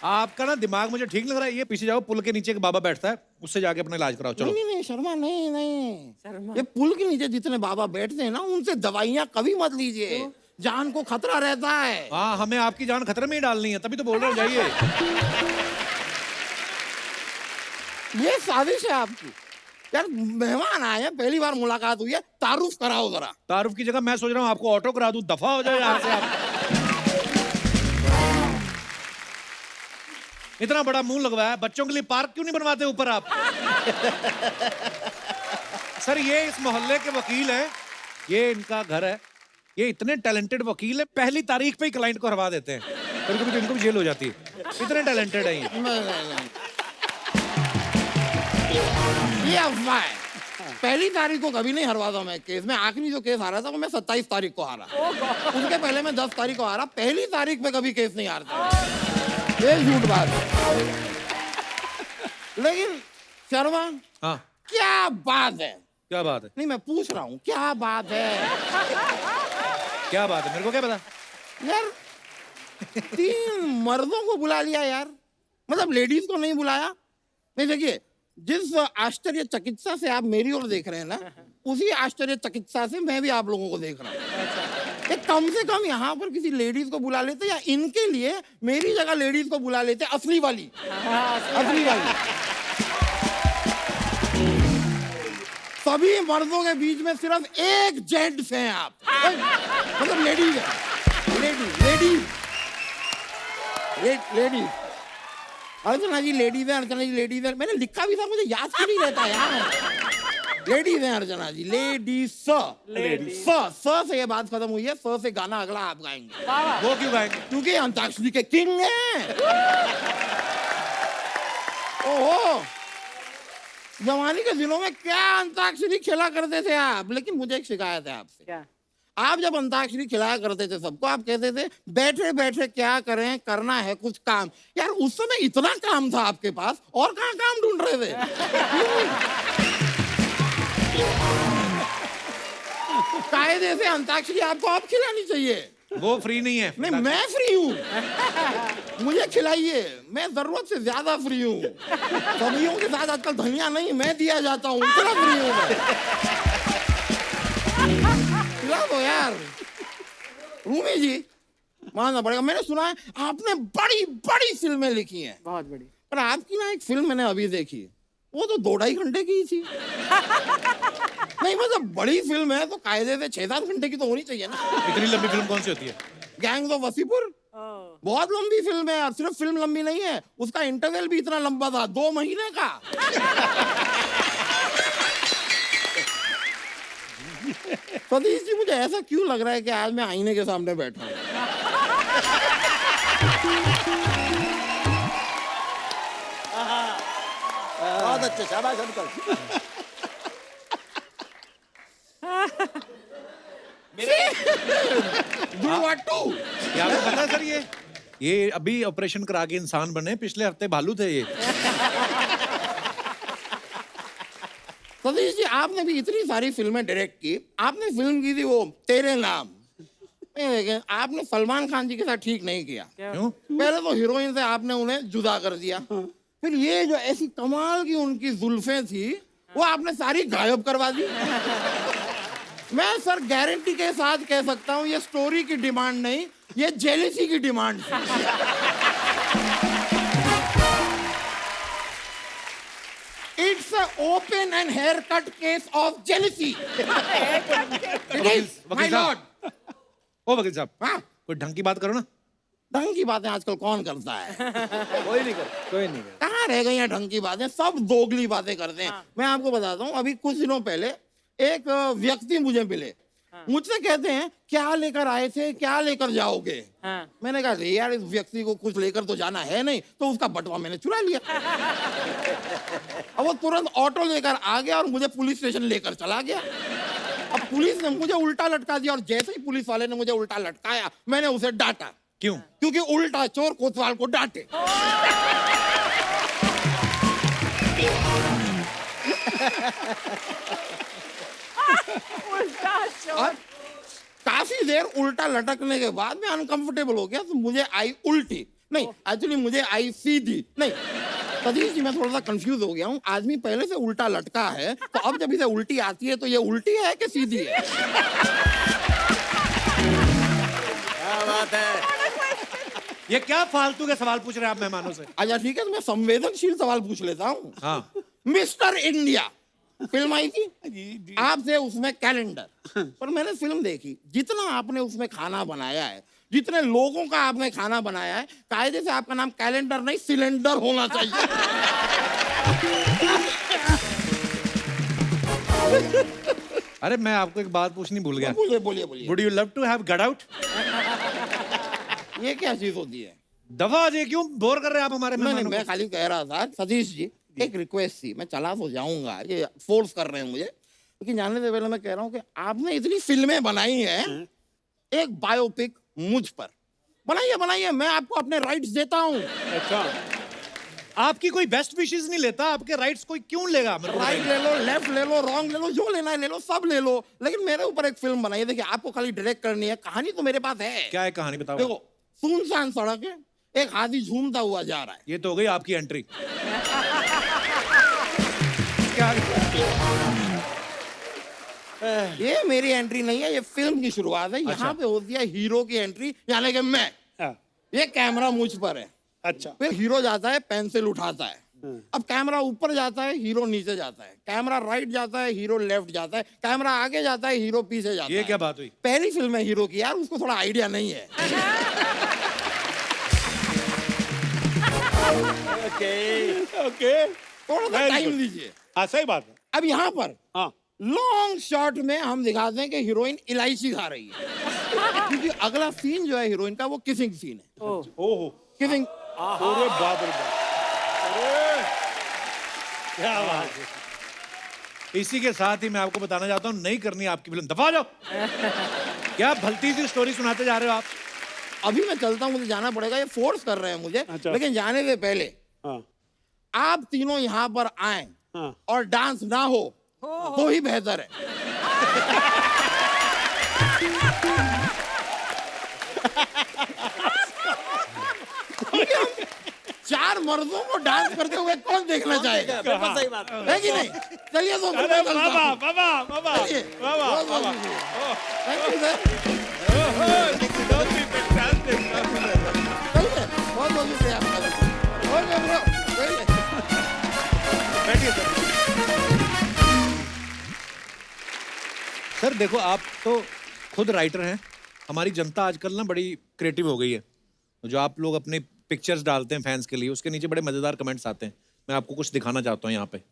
आपका ना दिमाग मुझे ठीक लग रहा है। ये पीछे जाओ, पुल के नीचे एक बाबा बैठता है, उससे जाके अपना इलाज कराओ। चलो। नहीं शर्मा, नहीं। ये पुल के नीचे जितने बाबा बैठते हैं ना, उनसे दवाइयाँ कभी मत लीजिए, जान को खतरा रहता है। हाँ, हमें आपकी जान खतरे में ही डालनी है, तभी तो बोल रहे हो जाइए। ये साजिश है आपकी। यार मेहमान आए हैं, पहली बार मुलाकात हुई है, तारुफ कराओ जरा। तारुफ की जगह मैं सोच रहा हूँ आपको ऑटो करा दूं, दफा हो जाए यहाँ से आप। इतना बड़ा मुंह लगवाया, बच्चों के लिए पार्क क्यों नहीं बनवाते ऊपर आप? सर, ये इस मोहल्ले के वकील हैं, ये इनका घर है। ये इतने टैलेंटेड वकील है, पहली तारीख पे ही क्लाइंट को हरवा देते हैं। कभी-कभी तो इनको भी जेल हो जाती है, इतने टैलेंटेड है ये। नहीं। ये अफवाह है। पहली तारीख को कभी नहीं हरवाता मैं केस में। आखिरी जो केस हारा था वो मैं 27 तारीख को हारा। उसके पहले मैं 10 तारीख को हारा। पहली तारीख पे कभी केस नहीं हारता। ये झूठ बात है। लेकिन शर्मा, हाँ, क्या बात है? क्या बात है? नहीं मैं पूछ रहा हूँ, क्या बात है? क्या बात है? मेरे को क्या पता? यार 3 मर्दों को बुला लिया यार, मतलब लेडीज को नहीं बुलाया। नहीं देखिए, जिस आश्चर्य चिकित्सा से आप मेरी ओर देख रहे हैं ना, उसी आश्चर्य चिकित्सा से मैं भी आप लोगों को देख रहा हूँ। कम से कम यहाँ पर किसी लेडीज को बुला लेते, या इनके लिए मेरी जगह लेडीज को बुला लेते, असली वाली। असली वाली। सभी मर्दों के बीच में सिर्फ एक जेंट्स हैं आप, मतलब लेडीज है। लेडीज अर्चना जी लेडीज है, अर्चना जी लेडीज है। मैंने लिखा भी था, मुझे याद क्यों नहीं रहता यार। लेडीज है अर्चना जी, लेडीज। स से ये बात खत्म हुई है। स से गाना अगला आप गाएंगे। वो क्यों गाएंगे? क्योंकि अंताक्षरी के किंग हैं। ओहो, जवानी के दिनों में क्या अंताक्षरी खेला करते थे आप। लेकिन मुझे एक शिकायत है आपसे। क्या? आप जब अंताक्षरी खिलाया करते थे सबको, आप कहते थे बैठे बैठे क्या करें, करना है कुछ काम। यार उस समय इतना काम था आपके पास, और कहाँ काम ढूंढ रहे थे? कायदे से अंताक्षरी आपको अब खिलानी चाहिए। वो फ्री नहीं है। नहीं मैं फ्री हूँ, मुझे खिलाइए, मैं जरूरत से ज्यादा फ्री हूँ। सब्जियों के साथ आजकल धनिया नहीं मैं दिया जाता हूँ, इतना फ्री हूँ मैं। दिला दो यार। रूमी जी, मानना पड़ेगा, मैंने सुना है आपने बड़ी बड़ी फिल्में लिखी हैं, बहुत बड़ी। पर आपकी ना एक फिल्म मैंने अभी देखी, वो तो 2-2.5 घंटे की ही थी। नहीं मतलब बड़ी फिल्म है तो कायदे से 6-7 घंटे की तो होनी चाहिए ना। इतनी लंबी फिल्म कौन सी होती है? गैंग्स ऑफ वसीपुर बहुत लंबी फिल्म है, और सिर्फ फिल्म लंबी नहीं है, उसका इंटरवल भी इतना लंबा था, 2 महीने का। सतीश जी, मुझे ऐसा क्यों लग रहा है कि आज मैं आईने के सामने बैठा हूँ? बहुत अच्छे, शाबाश अंकल। दुर्वाटू। क्या आपको पता है सर, ये अभी ऑपरेशन करा के इंसान बने, पिछले हफ्ते भालू थे ये। सतीश जी, आपने भी इतनी सारी फिल्में डायरेक्ट की, आपने फिल्म की थी वो तेरे नाम। देखें, आपने सलमान खान जी के साथ ठीक नहीं किया। क्यों? पहले तो हीरोइन से आपने उन्हें जुदा कर दिया, फिर ये जो ऐसी कमाल की उनकी जुल्फें थी वो आपने सारी गायब करवा दी। मैं सर गारंटी के साथ कह सकता हूँ ये स्टोरी की डिमांड नहीं, ये जेलसी की डिमांड थी। It's an open and haircut case of jealousy. It is, my lord. ओ वकील साहब, हाँ, कोई ढंग की बात करो ना। ढंग की बातें आजकल कौन करता है? कोई नहीं कर। कहाँ रह गई हैं ढंग की बातें? सब दोगली बातें करते हैं। मैं आपको बताता हूँ, अभी कुछ दिनों पहले एक व्यक्ति मुझे मिले, मुझसे कहते हैं क्या लेकर आए थे, क्या लेकर जाओगे? मैंने कहा यार इस व्यक्ति को कुछ लेकर तो जाना है नहीं, तो उसका बटवा मैंने चुरा लिया। अब वो तुरंत ऑटो लेकर आ गया और मुझे पुलिस स्टेशन लेकर चला गया। अब पुलिस ने मुझे उल्टा लटका दिया, और जैसे ही पुलिस वाले ने मुझे उल्टा लटकाया मैंने उसे डांटा। क्यों? क्योंकि उल्टा चोर कोतवाल को डांटे। और काफी देर उल्टा लटकने के बाद मैं अनकंफर्टेबल हो गया, तो मुझे आई उल्टी, नहीं एक्चुअली मुझे आई सीधी। नहीं सतीश जी, मैं थोड़ा सा कंफ्यूज हो गया हूँ। आदमी पहले से उल्टा लटका है, तो अब जब इसे उल्टी आती है तो ये उल्टी है कि सीधी है? क्या बात है। ये क्या फालतू के सवाल पूछ रहे हैं आप मेहमानों से? अच्छा ठीक है, तो मैं संवेदनशील सवाल पूछ लेता हूँ। हाँ। मिस्टर इंडिया फिल्म आई थी आपसे, उसमें कैलेंडर, पर मैंने फिल्म देखी, जितना आपने उसमें खाना बनाया है, जितने लोगों का आपने खाना बनाया है, कायदे से आपका नाम कैलेंडर नहीं सिलेंडर होना चाहिए। अरे मैं आपको एक बात पूछनी भूल गया। बोलिए बोलिए बोलिए। Would you love to have got out? ये क्या चीज होती है? दफा जी, क्यों बोर कर रहे हैं आप हमारे नहीं नहीं, मेहमानों मैं को? खाली कह रहा था सतीश जी, एक रिक्वेस्ट थी, मैं चला तो जाऊंगा, ये फोर्स कर रहे हैं मुझे, लेकिन जाने से पहले मैं कह रहा हूँ कि आपने इतनी फिल्में बनाई हैं, एक बायोपिक मुझ पर बनाइए बनाइए, मैं आपको अपने राइट्स देता हूँ। अच्छा, आपकी कोई बेस्ट विशेस नहीं लेता, आपके राइट्स कोई क्यों लेगा? मेरे को राइट ले लो, लेफ्ट ले लो, रॉन्ग ले लो, जो लेना है ले लो, सब ले लो, लेकिन मेरे ऊपर एक फिल्म बनाइए। देखिए आपको खाली डायरेक्ट करनी है, कहानी तो मेरे पास है। क्या है कहानी, बताओ। देखो, सुनसान सड़क है, एक हाथी झूमता हुआ जा रहा है। ये तो हो गई आपकी एंट्री। क्या? ये मेरी एंट्री नहीं है, ये फिल्म की शुरुआत है। यहाँ पे होती है हीरो की एंट्री, यानी कि मैं। हाँ, ये कैमरा मुझ पर है, अच्छा, फिर हीरो जाता है, पेंसिल उठाता है, अब कैमरा ऊपर जाता है, हीरो नीचे जाता है, कैमरा राइट जाता है, हीरो लेफ्ट जाता है, कैमरा आगे जाता है, हीरो पीछे जाता है। ये क्या बात हुई? पहली फिल्म है हीरो की यार, उसको थोड़ा आइडिया नहीं है। ओके, थोड़ा सा Very टाइम good. दीजिए। हाँ सही बात है। अब यहाँ पर हाँ, लॉन्ग शॉट में हम दिखाते हैं कि हीरोइन इलायची खा रही है, क्योंकि अगला सीन जो है हीरोइन का वो किसिंग सीन है। ओहो, किसिंग। अरे बाप रे बाप, अरे क्या बात है। इसी के साथ ही मैं आपको बताना चाहता हूँ, नहीं करनी आपकी फिल्म, दफा जाओ। क्या भलती सी स्टोरी सुनाते जा रहे हो आप? अभी मैं चलता हूँ, मुझे जाना पड़ेगा, ये फोर्स कर रहे हैं मुझे। अच्छा। लेकिन जाने से पहले हाँ, आप तीनों यहाँ पर आए हाँ, और डांस ना हो तो ही बेहतर है। क्योंकि हम 4 मर्दों को डांस करते हुए कौन देखना चाहेगा? बिल्कुल सही बात है। है कि नहीं? चलिए तो अरे बाबा बाबा बाबा चलिए, बाबा बहुत बहुत बाबा शुक्रिया। Thank you, sir. Fantastic, fantastic. चलिए, बहुत बहुत शुक्रिया आपका। ओके ब्रो, चलिए। बैठिए सर। सर देखो, आप तो खुद राइटर हैं। हमारी जनता आजकल ना बड़ी क्रिएटिव हो गई है। जो आप लोग अपने पिक्चर्स डालते हैं फैंस के लिए, उसके नीचे बड़े मजेदार कमेंट्स आते हैं। मैं आपको कुछ दिखाना चाहता हूँ यहाँ पे।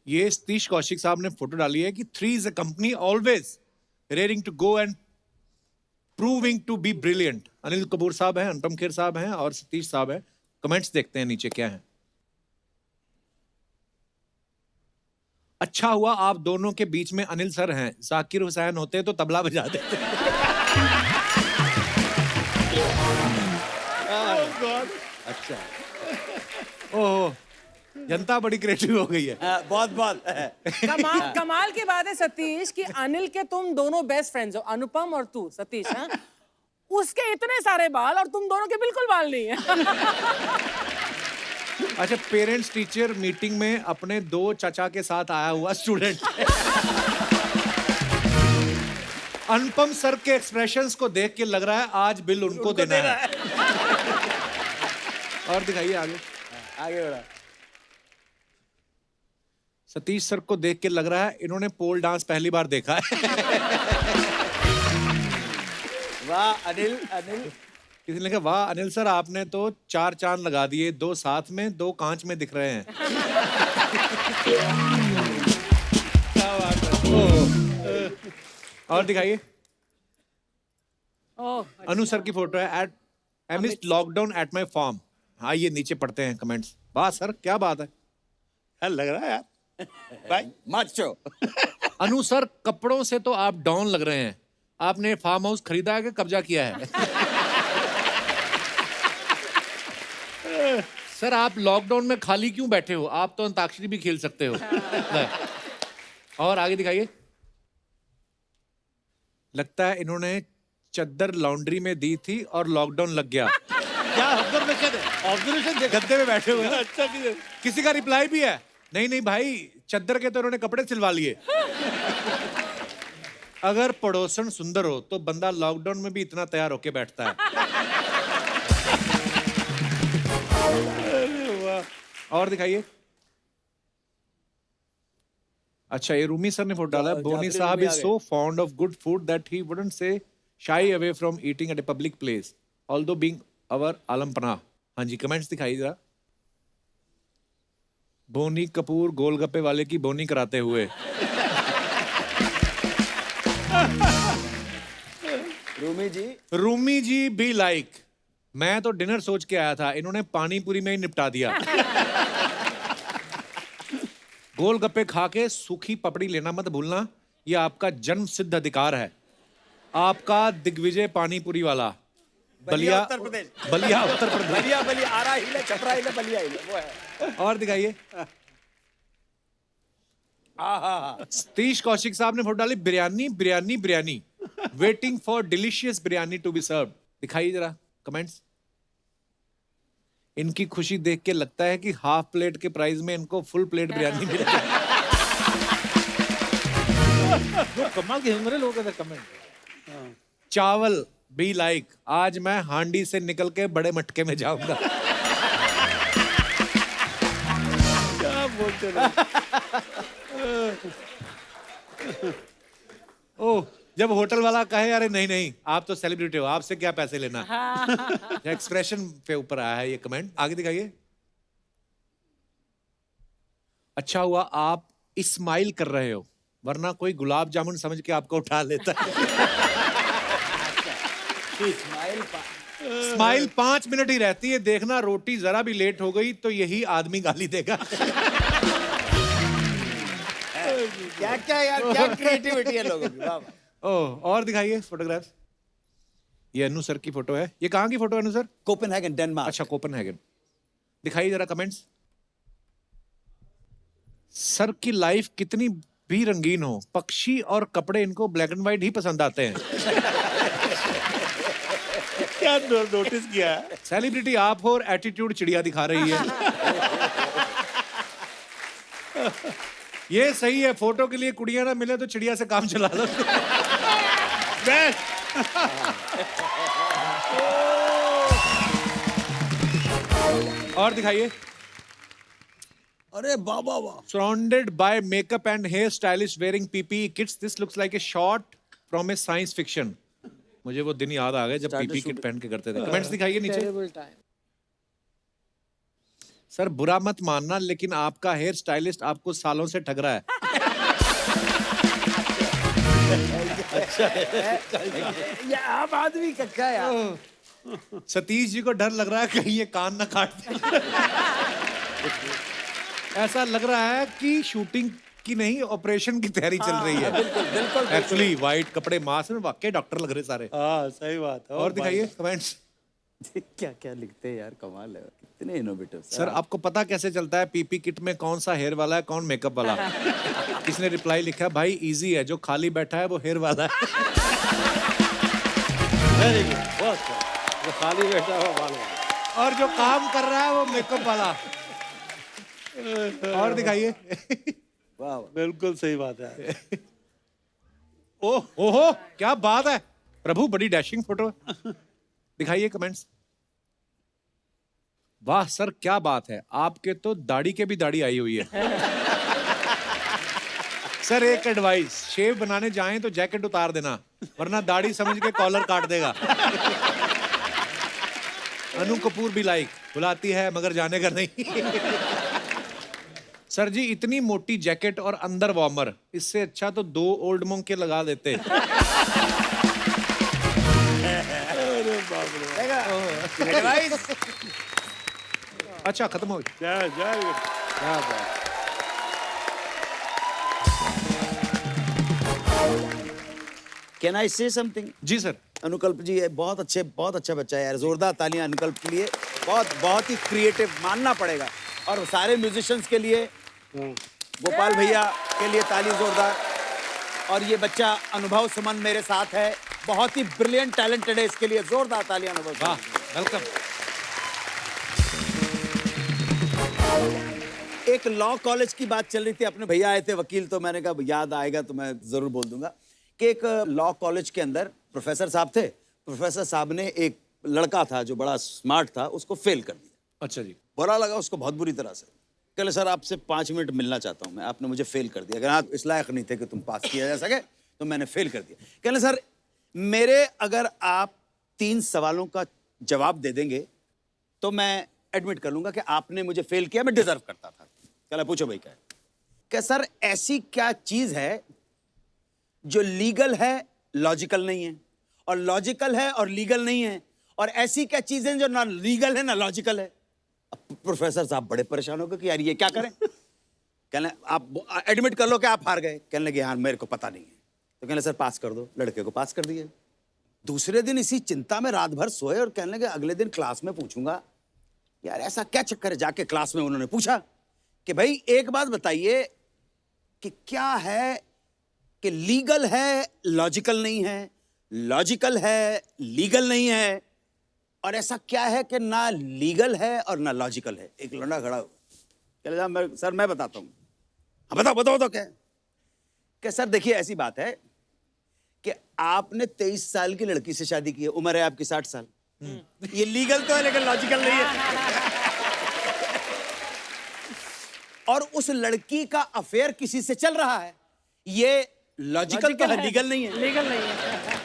ये सतीश कौशिक साहब ने फोटो डाली है कि 3 is a company always raring to go and proving to be brilliant। Anil Kapoor साहब हैं, अनुपम खेर साहब हैं और सतीश साहब हैं। कमेंट्स देखते हैं नीचे क्या है। अच्छा हुआ आप दोनों के बीच में अनिल सर हैं, जाकिर हुसैन होते तो तबला बजा देते। अच्छा, ओह, जनता बड़ी क्रिएटिव हो गई है। बहुत बहुत कमाल की बात है सतीश कि अनिल के तुम दोनों बेस्ट फ्रेंड्स हो, अनुपम और तू सतीश। हाँ, उसके इतने सारे बाल और तुम दोनों के बिल्कुल बाल नहीं है। अच्छा, पेरेंट्स टीचर मीटिंग में अपने 2 चाचा के साथ आया हुआ स्टूडेंट। अनुपम सर के एक्सप्रेशंस को देख के लग रहा है आज बिल उनको देना है। और दिखाइए आगे। आगे बढ़ा। सतीश सर को देख के लग रहा है इन्होंने पोल डांस पहली बार देखा है। वाह अनिल, अनिल। किसी ने कहा वाह अनिल सर, आपने तो 4 चांद लगा दिए, 2 साथ में 2 कांच में दिख रहे हैं। क्या बात है। ओह। और दिखाइए। अनु सर की फोटो है। At I missed lockdown at my farm. हाँ, ये नीचे पढ़ते हैं कमेंट्स। वाह सर, क्या बात है। यार लग रहा है यार भाई माचो। अनु सर, कपड़ों से तो आप डाउन लग रहे हैं। आपने फार्म हाउस खरीदा है कि कब्जा किया है? सर, आप लॉकडाउन में खाली क्यों बैठे हो? आप तो अंताक्षरी भी खेल सकते हो। और आगे दिखाइए। लगता है इन्होंने चद्दर लॉन्ड्री में दी थी और लॉकडाउन लग गया। क्या ऑब्जर्वेशन है? ऑब्जर्वेशन गद्दे में बैठे हुए हैं। अच्छा किसी का रिप्लाई भी है? नहीं नहीं भाई, चद्दर के तो इन्होंने कपड़े सिलवा लिए। अगर पड़ोसन सुंदर हो तो बंदा लॉकडाउन में भी इतना तैयार होके बैठता है। और दिखाइए। अच्छा, ये रूमी सर ने फोटो डाला है। बोनी साहब is so fond of good food that he wouldn't say shy away from eating at a public place although being our आलम पनाह। हाँ जी, कमेंट्स दिखाइए जरा। बोनी कपूर गोलगप्पे वाले की बोनी कराते हुए। रूमी जी बी लाइक, मैं तो डिनर सोच के आया था, इन्होंने पानी पूरी में ही निपटा दिया। गोलगप्पे खा के सूखी पपड़ी लेना मत भूलना, ये आपका जन्म सिद्ध अधिकार है। आपका दिग्विजय पानीपुरी वाला, बलिया उत्तर प्रदेश। बलिया उत्तर प्रदेश। बलिया बलिया, आरा हिले, छपरा हिले, बलिया हिले, वो है। और दिखाइए। सतीश कौशिक साहब ने फोटो डाली। Biryani biryani biryani, waiting for delicious biryani to be serve. दिखाइए जरा कमेंट्स। इनकी खुशी देख के लगता है कि हाफ प्लेट के प्राइस में इनको फुल प्लेट बिरयानी मिलेगी। कमाल के हिम्मत लोग हैं कमेंट। चावल बी लाइक, आज मैं हांडी से निकल के बड़े मटके में जाऊंगा। क्या बोलते रहे। ओह, जब होटल वाला कहे अरे नहीं नहीं आप तो सेलिब्रिटी हो, आपसे क्या पैसे लेना। एक्सप्रेशन पे ऊपर आया है ये कमेंट। आगे दिखाइए। अच्छा हुआ आप स्माइल कर रहे हो, वरना कोई गुलाब जामुन समझ के आपको उठा लेता है। स्माइल 5 मिनट ही रहती है, देखना रोटी जरा भी लेट हो गई तो यही आदमी गाली देगा। क्या क्या यार, क्या क्रिएटिविटी है लोगों की। वाह वाह। ओह, और दिखाइए फोटोग्राफ्स। ये अनु सर की फोटो है। ये कहाँ की फोटो है अनु सर? Copenhagen, Denmark. अच्छा, कोपेनहेगन। दिखाइए जरा कमेंट्स। सर की लाइफ कितनी भी रंगीन हो, पक्षी और कपड़े इनको ब्लैक एंड व्हाइट ही पसंद आते हैं। क्या नोटिस किया है? सेलिब्रिटी आप हो और एटीट्यूड चिड़िया दिखा रही है। ये सही है, फोटो के लिए कुड़ियां ना मिले तो चिड़िया से काम चला लो। और दिखाइए। अरे बाबा वाह, Surrounded by makeup and hair stylists wearing PPE kits, this looks like a shot from a science fiction. मुझे वो दिन याद आ गए जब PPE किट पहन के करते थे। कमेंट्स दिखाइए नीचे। Terrible time. सर बुरा मत मानना, लेकिन आपका हेयर स्टाइलिस्ट आपको सालों से ठग रहा है। ये आम आदमी का क्या यार। सतीश जी को डर लग रहा है कहीं ये कान ना काट दे। ऐसा लग रहा है कि शूटिंग की नहीं, ऑपरेशन की तैयारी चल रही है। बिल्कुल एक्चुअली वाइट कपड़े, मास्क में वाकई डॉक्टर लग रहे सारे। हाँ सही बात है। और दिखाइए कमेंट्स। क्या क्या लिखते हैं यार, कमाल है, कितने इनोवेटिव। सर आपको पता कैसे चलता है पीपी किट में कौन सा हेयर वाला है कौन मेकअप वाला? किसने रिप्लाई लिखा, भाई इजी है, जो खाली बैठा है वो हेयर वाला है। वेरी गुड, बहुत अच्छा। जो खाली बैठा हुआ बाल वाला। और जो काम कर रहा है वो मेकअप वाला। और दिखाइए। वाह बिल्कुल सही बात है। ओह ओहो क्या बात है प्रभु, बड़ी डैशिंग फोटो है। दिखाइए कमेंट्स। वाह सर क्या बात है, आपके तो दाढ़ी के भी दाढ़ी आई हुई है। सर एक एडवाइस, शेव बनाने जाएं तो जैकेट उतार देना, वरना दाढ़ी समझ के कॉलर काट देगा। अनु कपूर भी लाइक, बुलाती है मगर जाने का नहीं। सर जी इतनी मोटी जैकेट और अंदर वार्मर, इससे अच्छा तो 2 ओल्ड मोंग के लगा देते। एडवाइस। अच्छा खत्म हो गई। जय जय गुरु। क्या बात। कैन आई से समथिंग? जी सर। अनुकल्प जी ये बहुत अच्छा बच्चा है यार, जोरदार तालियां अनुकल्प के लिए। बहुत ही क्रिएटिव मानना पड़ेगा। और सारे म्यूजिशियंस के लिए, गोपाल भैया के लिए ताली जोरदार। और ये बच्चा अनुभव सुमन मेरे साथ है, बहुत ही ब्रिलियंट टैलेंटेड है, इसके लिए जोरदार तालियां अनुभव। वाह वेलकम। एक लॉ कॉलेज की बात चल रही थी, अपने भैया आए थे वकील, तो मैंने कहा याद आएगा तो मैं जरूर बोल दूंगा कि एक लॉ कॉलेज के अंदर प्रोफेसर साहब थे। प्रोफेसर साहब ने एक लड़का था जो बड़ा स्मार्ट था, उसको फेल कर दिया। अच्छा जी। बुरा लगा उसको बहुत बुरी तरह से। कहले सर आपसे 5 मिनट मिलना चाहता हूं मैं, आपने मुझे फेल कर दिया, अगर आप इस लायक नहीं थे कि तुम पास किया जा सके तो मैंने फेल कर दिया। कहले सर मेरे अगर आप 3 सवालों का जवाब दे देंगे तो मैं एडमिट कर लूंगा कि आपने मुझे फेल किया, मैं डिजर्व करता था। कहला पूछो भाई क्या है? क्या सर ऐसी क्या चीज है जो लीगल है लॉजिकल नहीं है, और लॉजिकल है और लीगल नहीं है, और ऐसी क्या चीजें जो ना लीगल है ना लॉजिकल है? अब प्रोफेसर साहब बड़े परेशान हो गए कि यार ये क्या करें। कहने आप एडमिट कर लो कि आप हार गए। कहने लगे हाँ मेरे को पता नहीं है। तो कहने सर पास कर दो। लड़के को पास कर दिए। दूसरे दिन इसी चिंता में रात भर सोए और कहने लगे अगले दिन क्लास में पूछूंगा यार ऐसा क्या चक्कर है। जाके क्लास में उन्होंने पूछा कि भाई एक बात बताइए कि क्या है कि लीगल है लॉजिकल नहीं है, लॉजिकल है लीगल नहीं है, और ऐसा क्या है कि ना लीगल है और ना लॉजिकल है। एक लौंडा खड़ा हो गया, सर मैं बताता हूँ। हाँ बताओ बताओ तो क्या सर देखिए ऐसी बात है कि आपने 23 साल की लड़की से शादी की है, उम्र है आपकी 60 साल। ये लीगल तो है लेकिन लॉजिकल नहीं है। और उस लड़की का अफेयर किसी से चल रहा है, ये लॉजिकल तो है लीगल नहीं है। लीगल नहीं है।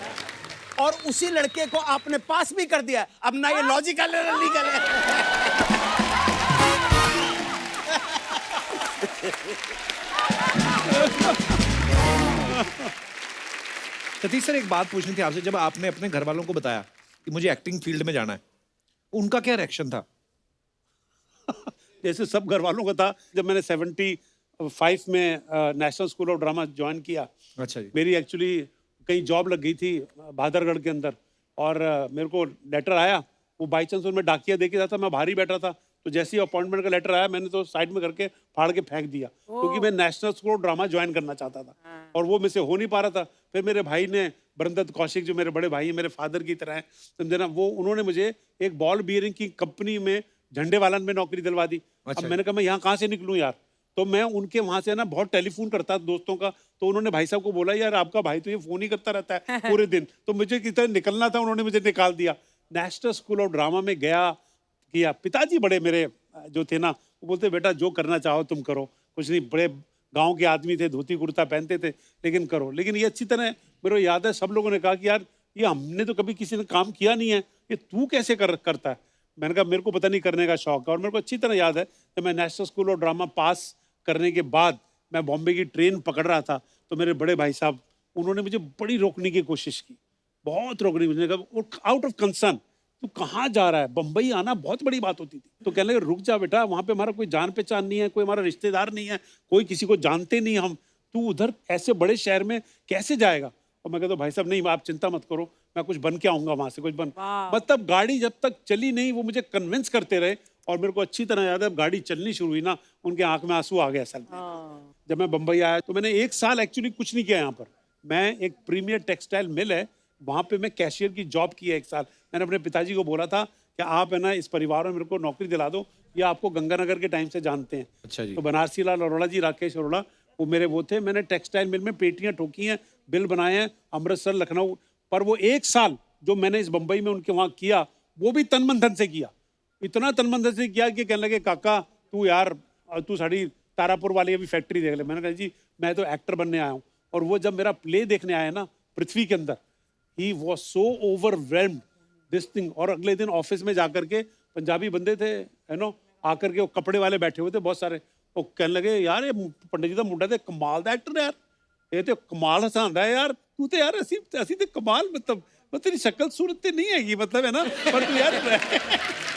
और उसी लड़के को आपने पास भी कर दिया। अब ना ये लॉजिकल है ना लीगल है। सतीश सर एक बात पूछनी थी आपसे, जब आपने अपने घर वालों को बताया कि मुझे एक्टिंग फील्ड में जाना है, उनका क्या रिएक्शन था? जैसे सब घर वालों का था। जब मैंने 75 में national school of drama join किया, अच्छा जी। मेरी एक्चुअली कहीं जॉब लग गई थी भादरगढ़ के अंदर, और मेरे को लेटर आया, वो बाई चांस उनमें डाकिया दे के था, मैं बाहर ही बैठा था, तो जैसे ही अपॉइंटमेंट का लेटर आया मैंने तो साइड में करके फाड़ के फेंक दिया, क्योंकि मैं national school of drama join करना चाहता था और वो मुझसे हो नहीं पा रहा था। फिर मेरे भाई ने, बरनदत्त कौशिक जो मेरे बड़े भाई हैं, मेरे फादर की तरह हैं, समझे ना, वो उन्होंने मुझे एक बॉल बियरिंग की कंपनी में झंडे वालन में नौकरी दिलवा दी। अब मैंने कहा मैं यहाँ कहाँ से निकलूँ यार, तो मैं उनके वहां से ना बहुत टेलीफोन करता दोस्तों का, तो उन्होंने भाई साहब को बोला यार आपका भाई तो ये फोन ही करता रहता है पूरे दिन, तो मुझे कितना निकलना था, उन्होंने मुझे निकाल दिया। नेशनल स्कूल ऑफ ड्रामा में गया, किया। पिताजी बड़े मेरे जो थे ना, वो बोलते बेटा जो करना चाहो तुम करो, कुछ नहीं, बड़े गांव के आदमी थे, धोती कुर्ता पहनते थे, लेकिन करो। लेकिन ये अच्छी तरह मेरे को याद है सब लोगों ने कहा कि यार ये हमने तो कभी किसी ने काम किया नहीं है, ये तू कैसे करता है। मैंने कहा मेरे को पता नहीं, करने का शौक है। और मेरे को अच्छी तरह याद है कि मैं नेशनल स्कूल ऑफ ड्रामा पास करने के बाद मैं बॉम्बे की ट्रेन पकड़ रहा था, तो मेरे बड़े भाई साहब उन्होंने मुझे बड़ी रोकने की कोशिश की, बहुत रोकने की। मुझे कहा आउट ऑफ कंसर्न, तू कहाँ जा रहा है, बम्बई आना बहुत बड़ी बात होती थी। तो कहने लगे रुक जा बेटा, वहाँ पे हमारा कोई जान पहचान नहीं है, कोई हमारा रिश्तेदार नहीं है, कोई किसी को जानते नहीं हम, तू उधर ऐसे बड़े शहर में कैसे जाएगा। और मैं कहता भाई साहब नहीं, आप चिंता मत करो, मैं कुछ बन के आऊंगा वहां से, कुछ बन। मतलब गाड़ी जब तक चली नहीं, वो मुझे कन्विंस करते रहे। और मेरे को अच्छी तरह याद है, गाड़ी चलनी शुरू हुई ना, उनके आंख में आंसू आ गए असल में। जब मैं बम्बई आया तो मैंने 1 साल एक्चुअली कुछ नहीं किया यहाँ पर। मैं एक प्रीमियर टेक्सटाइल मिल है, वहाँ पे मैं कैशियर की जॉब की है 1 साल। मैंने अपने पिताजी को बोला था कि आप है ना इस परिवार में मेरे को नौकरी दिला दो, ये आपको गंगानगर के टाइम से जानते हैं। अच्छा जी। तो बनारसी लाल अरोड़ा जी, राकेश अरोड़ा, वो मेरे वो थे। मैंने टेक्सटाइल मिल में पेटियां ठोकी हैं, बिल बनाए हैं, अमृतसर, लखनऊ। पर वो 1 साल जो मैंने इस बम्बई में उनके वहाँ किया, वो भी तन मन धन से किया। इतना तन मन धन से किया कि कहने लगे काका तू यार, तू साड़ी तारापुर वाली अभी फैक्ट्री देख ले। मैंने कहा जी मैं तो एक्टर बनने आया हूँ। और वो जब मेरा प्ले देखने आया ना पृथ्वी के अंदर, he was so overwhelmed this thing. और अगले दिन ऑफिस में जाकर के पंजाबी बंदे थे, है नो, आकर के वो कपड़े वाले बैठे हुए थे बहुत सारे, वो कहने लगे यार ये पंडित जी का मुंडा तो कमाल दा एक्टर है यार, ये तो कमाल हसांदा है यार, तू तो यार असी तो कमाल, मतलब तेरी शक्ल सूरत तो नहीं हैगी, मतलब है ना, पर तू यार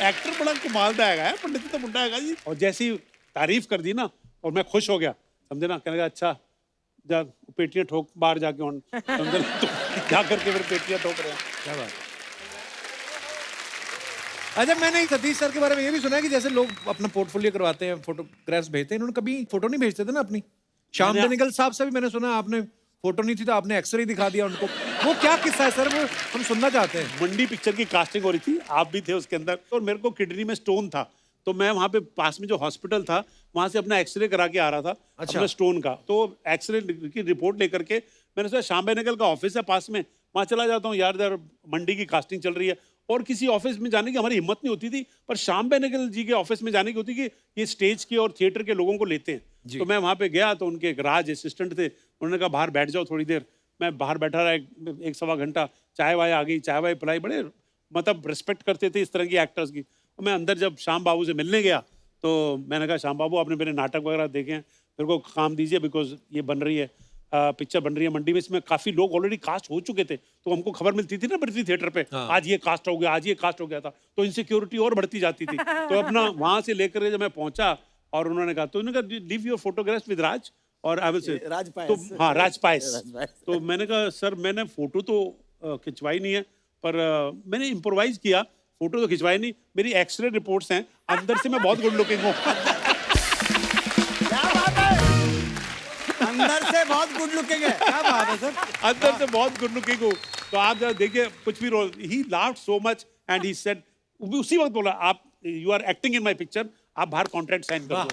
एक्टर बड़ा कमाल दा है, पंडित जी तो मुंडा है जी। और जैसी तारीफ कर दी ना, और मैं खुश हो गया, समझे ना। कहने लगा अच्छा जा पेटियां ठोक बाहर जाके, और समझे ना, तो जा करके फिर पेटियां ठोक रहे हैं। क्या बात। अच्छा, मैंने सतीश सर के बारे में ये भी सुना है कि जैसे लोग अपना पोर्टफोलियो करवाते हैं, फोटोग्राफ्स भेजते हैं, इन्होंने कभी फोटो नहीं भेजते थे ना अपनी। श्याम बेनेगल साहब से भी मैंने सुना आपने फोटो नहीं थी तो आपने एक्सरे दिखा दिया उनको, वो क्या किस्सा है सर, वो हम सुनना चाहते हैं। मंडी पिक्चर की कास्टिंग हो रही थी, आप भी थे उसके अंदर, और मेरे को किडनी में स्टोन था, तो मैं वहाँ पे पास में जो हॉस्पिटल था वहाँ से अपना एक्सरे करा के आ रहा था। अच्छा। अपना स्टोन का, तो एक्सरे की रिपोर्ट लेकर के मैंने सोचा श्याम बेनेगल का ऑफिस है पास में, वहाँ चला जाता हूँ यार, इधर मंडी की कास्टिंग चल रही है। और किसी ऑफिस में जाने की हमारी हिम्मत नहीं होती थी, पर श्याम बेनेगल जी के ऑफिस में जाने की होती कि ये स्टेज के और थिएटर के लोगों को लेते हैं। तो मैं वहाँ पे गया, तो उनके एक राज असिस्टेंट थे, उन्होंने कहा बाहर बैठ जाओ थोड़ी देर। मैं बाहर बैठा रहा एक सवा घंटा, चाय वाय आ गई, चाय वाय पिलाई, बड़े मतलब रिस्पेक्ट करते थे इस तरह की एक्टर्स की। और मैं अंदर जब श्याम बाबू से मिलने गया, तो मैंने कहा श्याम बाबू आपने मेरे नाटक वगैरह देखे हैं, मेरे को काम दीजिए, बिकॉज ये बन रही है, पिक्चर बन रही है मंडी में, इसमें काफी लोग ऑलरेडी कास्ट हो चुके थे, तो हमको खबर मिलती थी ना पृथ्वी थिएटर पे, आज ये कास्ट हो गया, आज ये कास्ट हो गया था, तो इनसिक्योरिटी और बढ़ती जाती थी। तो अपना वहां से लेकर जब मैं पहुंचा, और उन्होंने कहा, तो उन्होंने कहा लीव योर फोटोग्राफ्स विद राज, और आई विल से तो हाँ राजपाइस। तो मैंने कहा सर मैंने फोटो तो खिंचवाई नहीं है, पर मैंने इम्प्रोवाइज किया, फोटो तो खिंचवाई नहीं, मेरी एक्सरे रिपोर्ट्स हैं, अंदर से मैं बहुत गुड लुकिंग हूँ। अंदर से बहुत गुड लुकिंग है। क्या बात है सर, अंदर से बहुत गुड लुकिंग हूँ। तो आप जरा देखिए कुछ भी role, he laughed so much and he said, उसी वक्त बोला आप you are acting in my picture, आप बाहर कॉन्ट्रैक्ट साइन कर दो।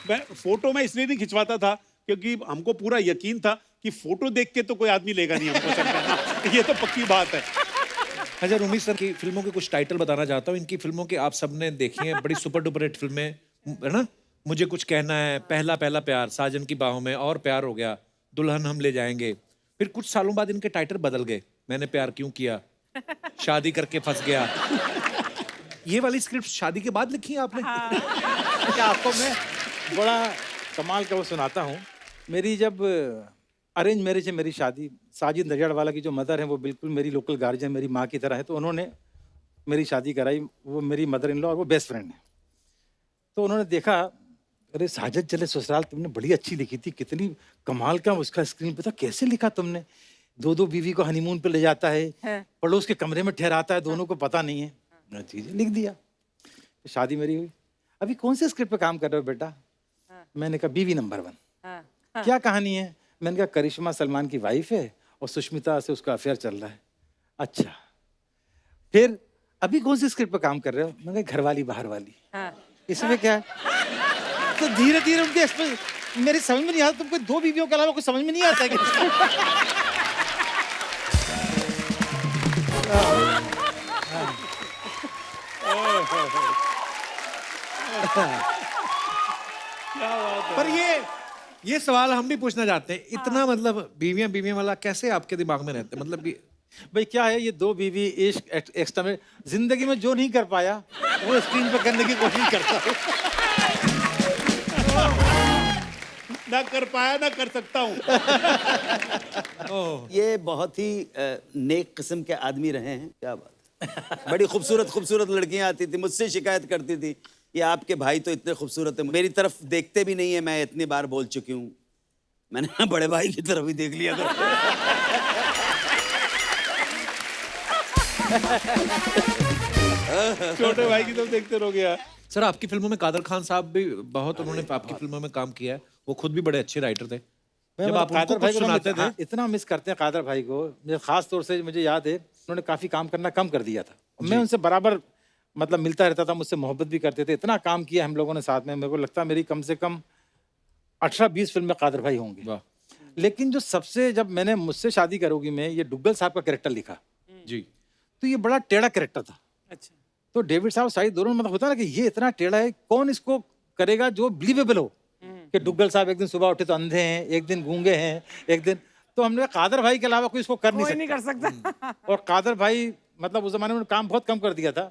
मैं फोटो में इसलिए नहीं खिंचवाता था क्योंकि हमको पूरा यकीन था कि फोटो देख के तो कोई आदमी लेगा नहीं हमको, सब ये तो पक्की बात है। अच्छा रूमी सर की फिल्मों के कुछ टाइटल बताना चाहता हूँ। इनकी फिल्मों के आप सबने देखी हैं, बड़ी सुपर डुपर हिट फिल्में है ना। मुझे कुछ कहना है, पहला पहला प्यार, साजन की बाहों में, और प्यार हो गया, दुल्हन हम ले जाएंगे। फिर कुछ सालों बाद इनके टाइटल बदल गए, मैंने प्यार क्यों किया, शादी करके फंस गया। ये वाली स्क्रिप्ट शादी के बाद लिखी है आपने? क्या आपको मैं बड़ा कमाल का वो सुनाता हूँ। मेरी जब अरेंज मैरिज है, मेरी शादी, साजिद नडियाडवाला की जो मदर है वो बिल्कुल मेरी लोकल गार्जियन, मेरी माँ की तरह है, तो उन्होंने मेरी शादी कराई। वो मेरी मदर इन लॉ और वो बेस्ट फ्रेंड है। तो उन्होंने देखा, अरे साजिद चले ससुराल, तुमने बड़ी अच्छी लिखी थी, कितनी कमाल का उसका स्क्रीन पे था, कैसे लिखा तुमने? दो दो बीवी को हनीमून पे ले जाता है, हाँ। पड़ोस के कमरे में ठहराता है, दोनों को पता नहीं है। चीजें लिख दिया। तो शादी मेरी हुई। अभी कौन से स्क्रिप्ट पे काम कर रहे हो बेटा? मैंने कहा बीवी नंबर 1। हाँ, क्या कहानी है? मैंने कहा करिश्मा सलमान की वाइफ है और सुष्मिता से उसका अफेयर चल रहा है। अच्छा, फिर अभी कौन सी स्क्रिप्ट पे काम कर रहे हो? मैंने कहा घरवाली बाहर वाली। हाँ। इसमें क्या है? तो धीरे धीरे उनके मेरे समझ में नहीं आता, तुमको 2 बीवियों के अलावा कुछ समझ में नहीं आता कि पर ये सवाल हम भी पूछना चाहते हैं, इतना मतलब बीवियां बीवियां वाला कैसे आपके दिमाग में रहते हैं? मतलब कि भाई क्या है, ये 2 बीवी इश्क एक्स्ट्रा में जिंदगी में जो नहीं कर पाया वो स्क्रीन पे करने की कोशिश करता हूँ। ना कर पाया ना कर सकता हूँ। ये बहुत ही नेक किस्म के आदमी रहे हैं। क्या बात है। बड़ी खूबसूरत खूबसूरत लड़कियां आती थी, मुझसे शिकायत करती थी ये आपके भाई तो इतने खूबसूरत है, मेरी तरफ देखते भी नहीं है। मैं इतनी बार बोल चुकी हूँ, मैंने कहा, बड़े भाई की तरफ ही देख लिया करो। छोटे भाई की तो देखते रहोगे यार। सर आपकी फिल्मों में कादर खान साहब भी बहुत, उन्होंने आपकी फिल्मों में काम किया है, वो खुद भी बड़े अच्छे राइटर थे। जब आप उनको कादर भाई कुछ को सुनाते थे, इतना मिस करते हैं कादर भाई को। मुझे खास तौर से मुझे याद है उन्होंने काफी काम करना कम कर दिया था। मैं उनसे बराबर मतलब मिलता रहता था, मुझसे मोहब्बत भी करते थे। इतना काम किया हम लोगों ने साथ में, मेरे को लगता है मेरी कम से कम 18-20 फिल्में कादर भाई होंगी। वाह लेकिन जो सबसे, जब मैंने मुझसे शादी करोगी में ये डुग्गल साहब का कैरेक्टर लिखा, जी, तो ये बड़ा टेढ़ा कैरेक्टर था। अच्छा। तो डेविड साहब शाहिद दोनों मतलब होता है ना कि ये इतना टेढ़ा है, कौन इसको करेगा जो बिलीवेबल हो कि डुग्गल साहब एक दिन सुबह उठे तो अंधे हैं, एक दिन गूंगे हैं, एक दिन, तो हमने कादर भाई के अलावा कोई इसको कर कोई नहीं नहीं कर सकता। सकता। और कादर भाई मतलब उस जमाने में काम बहुत कम कर दिया था,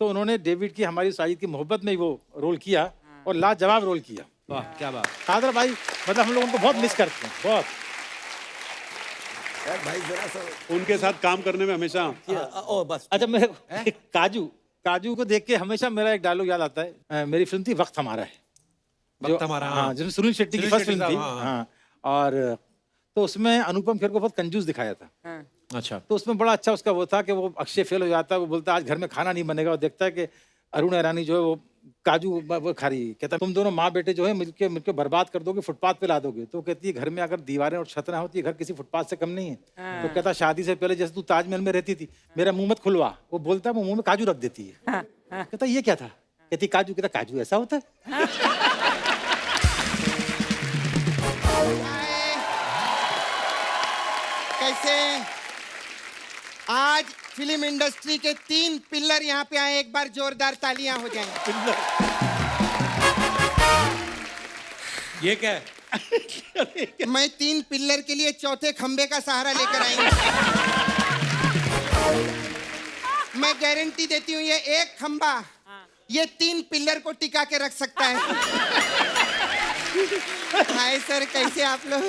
तो उन्होंने डेविड की हमारी शाहिद की मोहब्बत में ही वो रोल किया और लाजवाब रोल किया। वाह क्या बात। कादर भाई मतलब हम लोग उनको बहुत मिस करते हैं, बहुत। यार भाई जरा सा उनके साथ काम करने में हमेशा ओ बस अच्छा, मेरे काजू को देख के हमेशा मेरा एक डायलॉग याद आता है। मेरी फिल्म थी वक्त हमारा है, वक्त हमारा, हाँ, जिसमें सुनील शेट्टी की सुनील फर्स्ट शेट्टी फिल्म थी। साहब, हाँ, हाँ, और तो उसमें अनुपम खेर को बहुत कंजूस दिखाया था। हाँ। अच्छा, तो उसमें बड़ा अच्छा उसका वो था कि वो अक्षय फेल हो जाता है, वो बोलता है आज घर में खाना नहीं बनेगा, और देखता है कि अरुण ईरानी जो है वो काजू वो खा रही है, कहता है तुम दोनों माँ बेटे जो है मिलके बर्बाद कर दोगे, फुटपाथ पे ला दोगे। तो कहती है घर में अगर दीवारें और छत ना होती है, घर किसी फुटपाथ से कम नहीं है। तो कहता शादी से पहले जैसे तू ताजमहल में रहती थी, मेरा मुंह मत खुलवा। वो बोलता है वो मुंह में काजू रख देती है। कहता ये क्या था? कहती काजू। कहता काजू ऐसा होता है? कैसे आज फिल्म इंडस्ट्री के 3 पिल्लर यहाँ पे आए, एक बार जोरदार तालियां हो जाएं। ये क्या है? मैं 3 पिल्लर के लिए चौथे खंबे का सहारा लेकर आई हूँ। मैं गारंटी देती हूँ ये एक खंबा ये 3 पिल्लर को टिका के रख सकता है। हाय सर, कैसे आप लोग?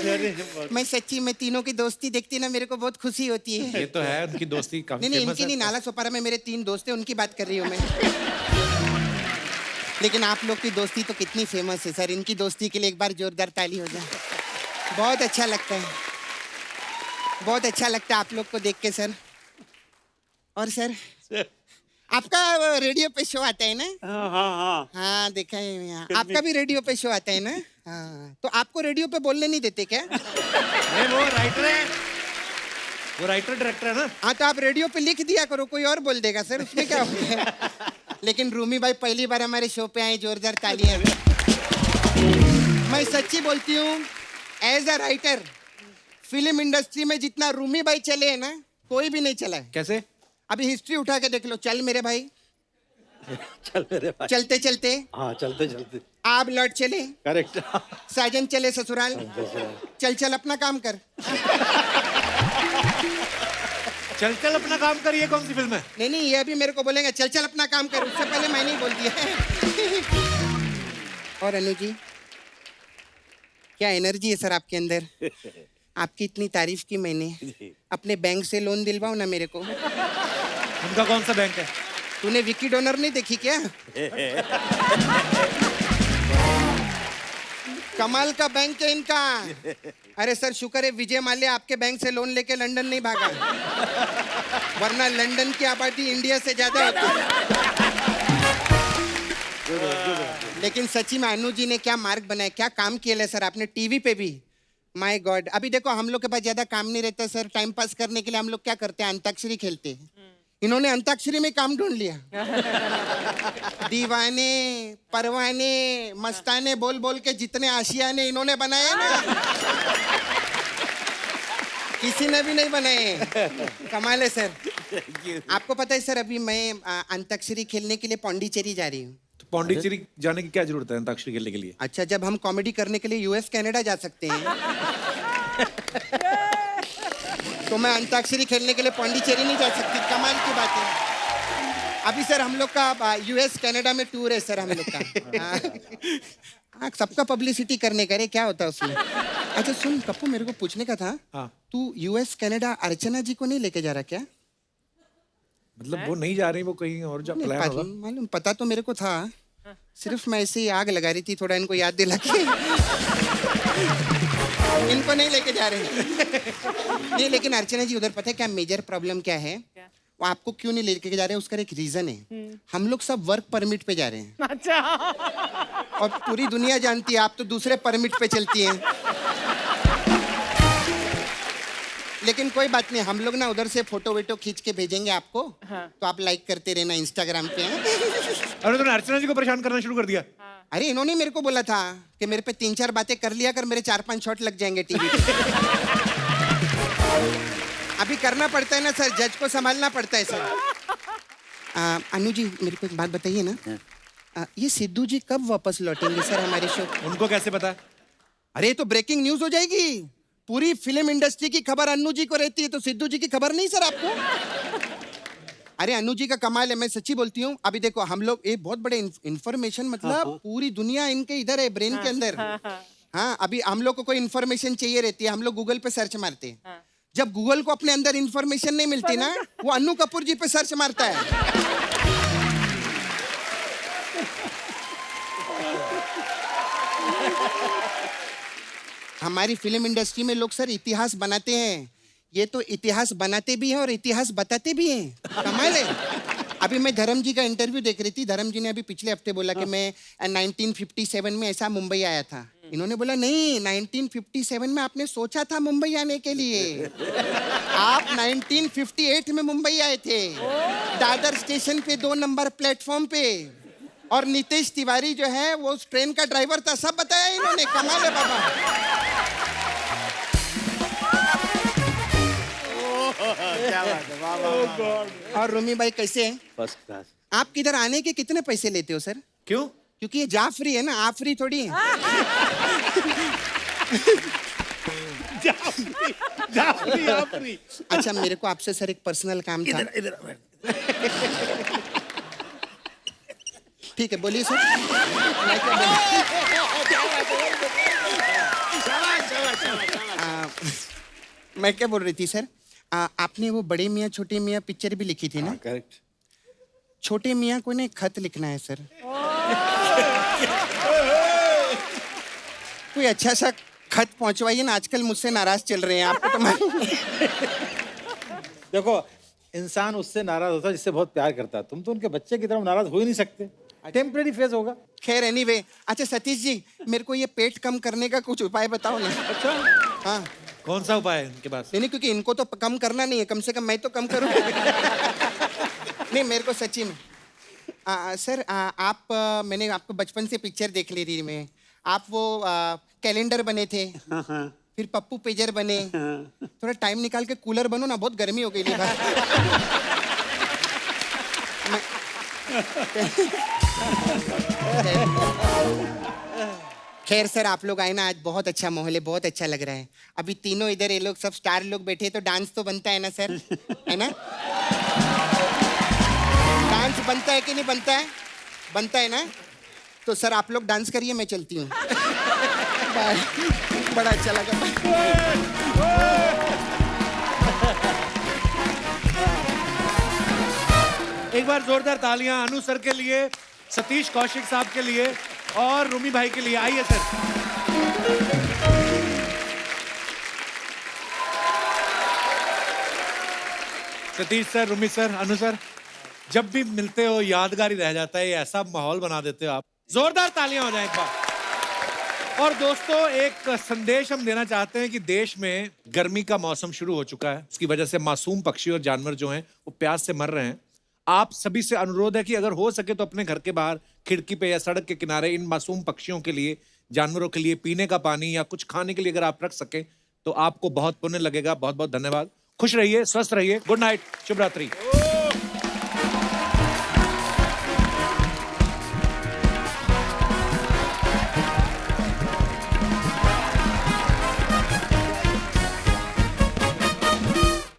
मैं सच्ची में तीनों की दोस्ती देखती ना मेरे को बहुत खुशी होती है। ये तो है, उनकी दोस्ती काफी नहीं फेमस इनकी है। नहीं, नाला सोपारा में मेरे 3 दोस्त हैं, उनकी बात कर रही हूँ मैं। लेकिन आप लोग की दोस्ती तो कितनी फेमस है सर, इनकी दोस्ती के लिए एक बार जोरदार ताली हो जाए। बहुत अच्छा लगता है, बहुत अच्छा लगता है आप लोग को देख के सर। और सर आपका रेडियो पे शो आता है ना? हाँ हाँ हाँ हाँ देखा है यहाँ। आपका भी रेडियो पे शो आता है ना? हाँ, तो आपको रेडियो पे बोलने नहीं देते क्या? नहीं, वो राइटर है, वो राइटर डायरेक्टर है ना। हाँ तो आप रेडियो पे लिख दिया करो, कोई और बोल देगा सर, उसमें क्या हो गया। लेकिन रूमी भाई पहली बार हमारे शो पे आए, जोरदार तालियां। मैं सच्ची बोलती हूँ, as a writer film industry में जितना रूमी भाई चले हैं ना, कोई भी नहीं चला है। कैसे? अभी हिस्ट्री उठा के देख लो। चल मेरे भाई, चल मेरे भाई। चलते चलते हाँ, चलते चलते आप लौट चले, करेक्ट। साजन चले ससुराल, चल चल अपना काम कर। चल चल अपना काम कर, ये कौन सी फिल्म है? नहीं नहीं, ये अभी मेरे को बोलेंगे चल चल अपना काम कर, उससे पहले मैंने ही बोल दिया। और अनु जी, क्या एनर्जी है सर आपके अंदर। आपकी इतनी तारीफ की मैंने, अपने बैंक से लोन दिलवाओ ना मेरे को। उनका कौन सा बैंक है? तूने विकी डोनर नहीं देखी क्या? कमाल का बैंक है इनका। अरे सर शुक्र है विजय माल्या आपके बैंक से लोन लेके लंदन नहीं भागा, वरना लंदन की आबादी इंडिया से ज्यादा होती। लेकिन सच्ची में अनु जी ने क्या मार्ग बनाया, क्या काम किया है सर आपने टीवी पे भी। माय गॉड, अभी देखो हम लोग के पास ज्यादा काम नहीं रहता सर, टाइम पास करने के लिए हम लोग क्या करते हैं, अंताक्षरी खेलते हैं। इन्होंने अंताक्षरी में काम ढूंढ लिया। दीवाने परवाने मस्ताने बोल बोल के जितने आशियाने इन्होंने बनाए ना, किसी ने भी नहीं बनाए। कमाल है सर। आपको पता है सर अभी मैं अंताक्षरी खेलने के लिए पौंडीचेरी जा रही हूँ। तो पौंडीचेरी जाने की क्या जरूरत है अंताक्षरी खेलने के लिए? अच्छा, जब हम कॉमेडी करने के लिए यूएस कनाडा जा सकते हैं तो मैं अंताक्षरी खेलने के लिए पौंडीचेरी नहीं जा सकती। कमाल की बात है। अभी सर हम लोग का यूएस कनाडा में टूर है सर हम लोग का। हाँ, सबका पब्लिसिटी करने का रे, क्या होता है उसमें। अच्छा सुन कप्पू, मेरे को पूछने का था, हाँ। तू यूएस कनाडा अर्चना जी को नहीं लेके जा रहा क्या? मतलब वो नहीं जा रही, वो कहीं और जा प्लान होगा। मालूम, पता तो मेरे को था, सिर्फ मैं ऐसे ही आग लगा रही थी थोड़ा इनको याद दिला के। इनको नहीं लेके जा रहे। नहीं लेकिन अर्चना जी उधर पता है क्या मेजर प्रॉब्लम क्या है? वो आपको क्यों नहीं लेके जा रहे, उसका एक रीजन है। हम लोग सब वर्क परमिट पे जा रहे हैं। अच्छा। और पूरी दुनिया जानती है आप तो दूसरे परमिट पे चलती हैं। लेकिन कोई बात नहीं, हम लोग ना उधर से फोटो वेटो खींच के भेजेंगे आपको। हाँ। तो आप लाइक करते रहना इंस्टाग्राम पे। अरे तूने अर्चना जी को परेशान करना शुरू कर दिया। अरे इन्होंने मेरे को बोला था कि मेरे पे 3-4 बातें कर लिया कर, मेरे 4-5 शॉट लग जाएंगे टीवी पे। अभी करना पड़ता है ना सर, जज को संभालना पड़ता है सर। अनु जी मेरे को एक बात बताइए ना, ये सिद्धू जी कब वापस लौटेंगे सर हमारे शो? उनको कैसे पता? अरे ये तो ब्रेकिंग न्यूज हो जाएगी। पूरी फिल्म इंडस्ट्री की खबर अन्नू जी को रहती है, तो सिद्धू जी की खबर नहीं सर आपको? अरे अन्नू जी का कमाल है, मैं सच्ची बोलती हूँ। अभी देखो हम लोग एक बहुत बड़े इंफॉर्मेशन, मतलब पूरी दुनिया इनके इधर है, ब्रेन के अंदर। हाँ, अभी हम लोग को कोई इन्फॉर्मेशन चाहिए रहती है, हम लोग गूगल पे सर्च मारते हैं। जब गूगल को अपने अंदर इन्फॉर्मेशन नहीं मिलती ना, वो अन्नू कपूर जी पे सर्च मारता है। हमारी फिल्म इंडस्ट्री में लोग सर इतिहास बनाते हैं, ये तो इतिहास बनाते भी हैं और इतिहास बताते भी हैं। कमाल है। अभी मैं धर्म जी का इंटरव्यू देख रही थी, धर्म जी ने अभी पिछले हफ्ते बोला कि मैं 1957 में ऐसा मुंबई आया था। इन्होंने बोला नहीं, 1957 में आपने सोचा था मुंबई आने के लिए, आप 1958 में मुंबई आए थे, दादर स्टेशन पे 2 नंबर प्लेटफॉर्म पे, और नीतीश तिवारी जो है वो उस ट्रेन का ड्राइवर था। सब बताया इन्होंने। कमाल है बाबा। क्या बात है, वाह वाह वाह। और रूमी भाई कैसे हैं? First class. आप किधर आने के कितने पैसे लेते हो सर? क्यों? क्योंकि ये जाफरी है ना, आफरी थोड़ी है। जाफरी। अच्छा मेरे को आपसे सर एक पर्सनल काम था। ठीक है बोलिए सर। मैं क्या बोल रही थी सर, आपने वो बड़े मियाँ छोटे मियाँ पिक्चर भी लिखी थी ना? करेक्ट। छोटे मियाँ को ना एक खत लिखना है सर। कोई अच्छा सा खत पहुंचवाइए ना, आजकल मुझसे नाराज चल रहे हैं आपको तो मैं। देखो, इंसान उससे नाराज होता है जिससे बहुत प्यार करता है। तुम तो उनके बच्चे की तरफ नाराज हो ही नहीं सकते। टेम्परेरी फेज होगा। खैर एनीवे। अच्छा सतीश जी, मेरे को ये पेट कम करने का कुछ उपाय बताओ ना। अच्छा हाँ, कौन सा उपाय है इनके पास? नहीं क्योंकि इनको तो कम करना नहीं है, कम से कम मैं तो कम करूँ। नहीं मेरे को सच्ची में सर, मैंने आपको बचपन से पिक्चर देख ली थी मैं। आप वो कैलेंडर बने थे, फिर पप्पू पेजर बने। थोड़ा टाइम निकाल के कूलर बनो ना, बहुत गर्मी हो गई थी। खैर सर आप लोग आए ना, आज बहुत अच्छा माहौल है, बहुत अच्छा लग रहा है। अभी तीनों इधर ये लोग सब स्टार लोग बैठे, तो डांस तो बनता है ना सर, है ना? डांस बनता है कि नहीं बनता है? बनता है ना? तो सर आप लोग डांस करिए, मैं चलती हूँ। बड़ा अच्छा लगा। एक बार जोरदार तालियां अनु सर के लिए, सतीश कौशिक साहब के लिए और रूमी भाई के लिए। आइए sir. Satish sir, Rumi sir, Anu sir, जब भी मिलते हो यादगार ही रह जाता है, ये ऐसा माहौल बना देते हो आप। जोरदार तालियां हो जाए एक बार। और दोस्तों, एक संदेश हम देना चाहते हैं कि देश में गर्मी का मौसम शुरू हो चुका है। उसकी वजह से मासूम पक्षी और जानवर जो हैं वो प्यास से मर रहे हैं। आप सभी से अनुरोध है कि अगर हो सके तो अपने घर के बाहर खिड़की पे या सड़क के किनारे इन मासूम पक्षियों के लिए, जानवरों के लिए पीने का पानी या कुछ खाने के लिए अगर आप रख सके तो आपको बहुत पुण्य लगेगा। बहुत बहुत धन्यवाद। खुश रहिए, स्वस्थ रहिए। गुड नाइट, शुभ रात्रि।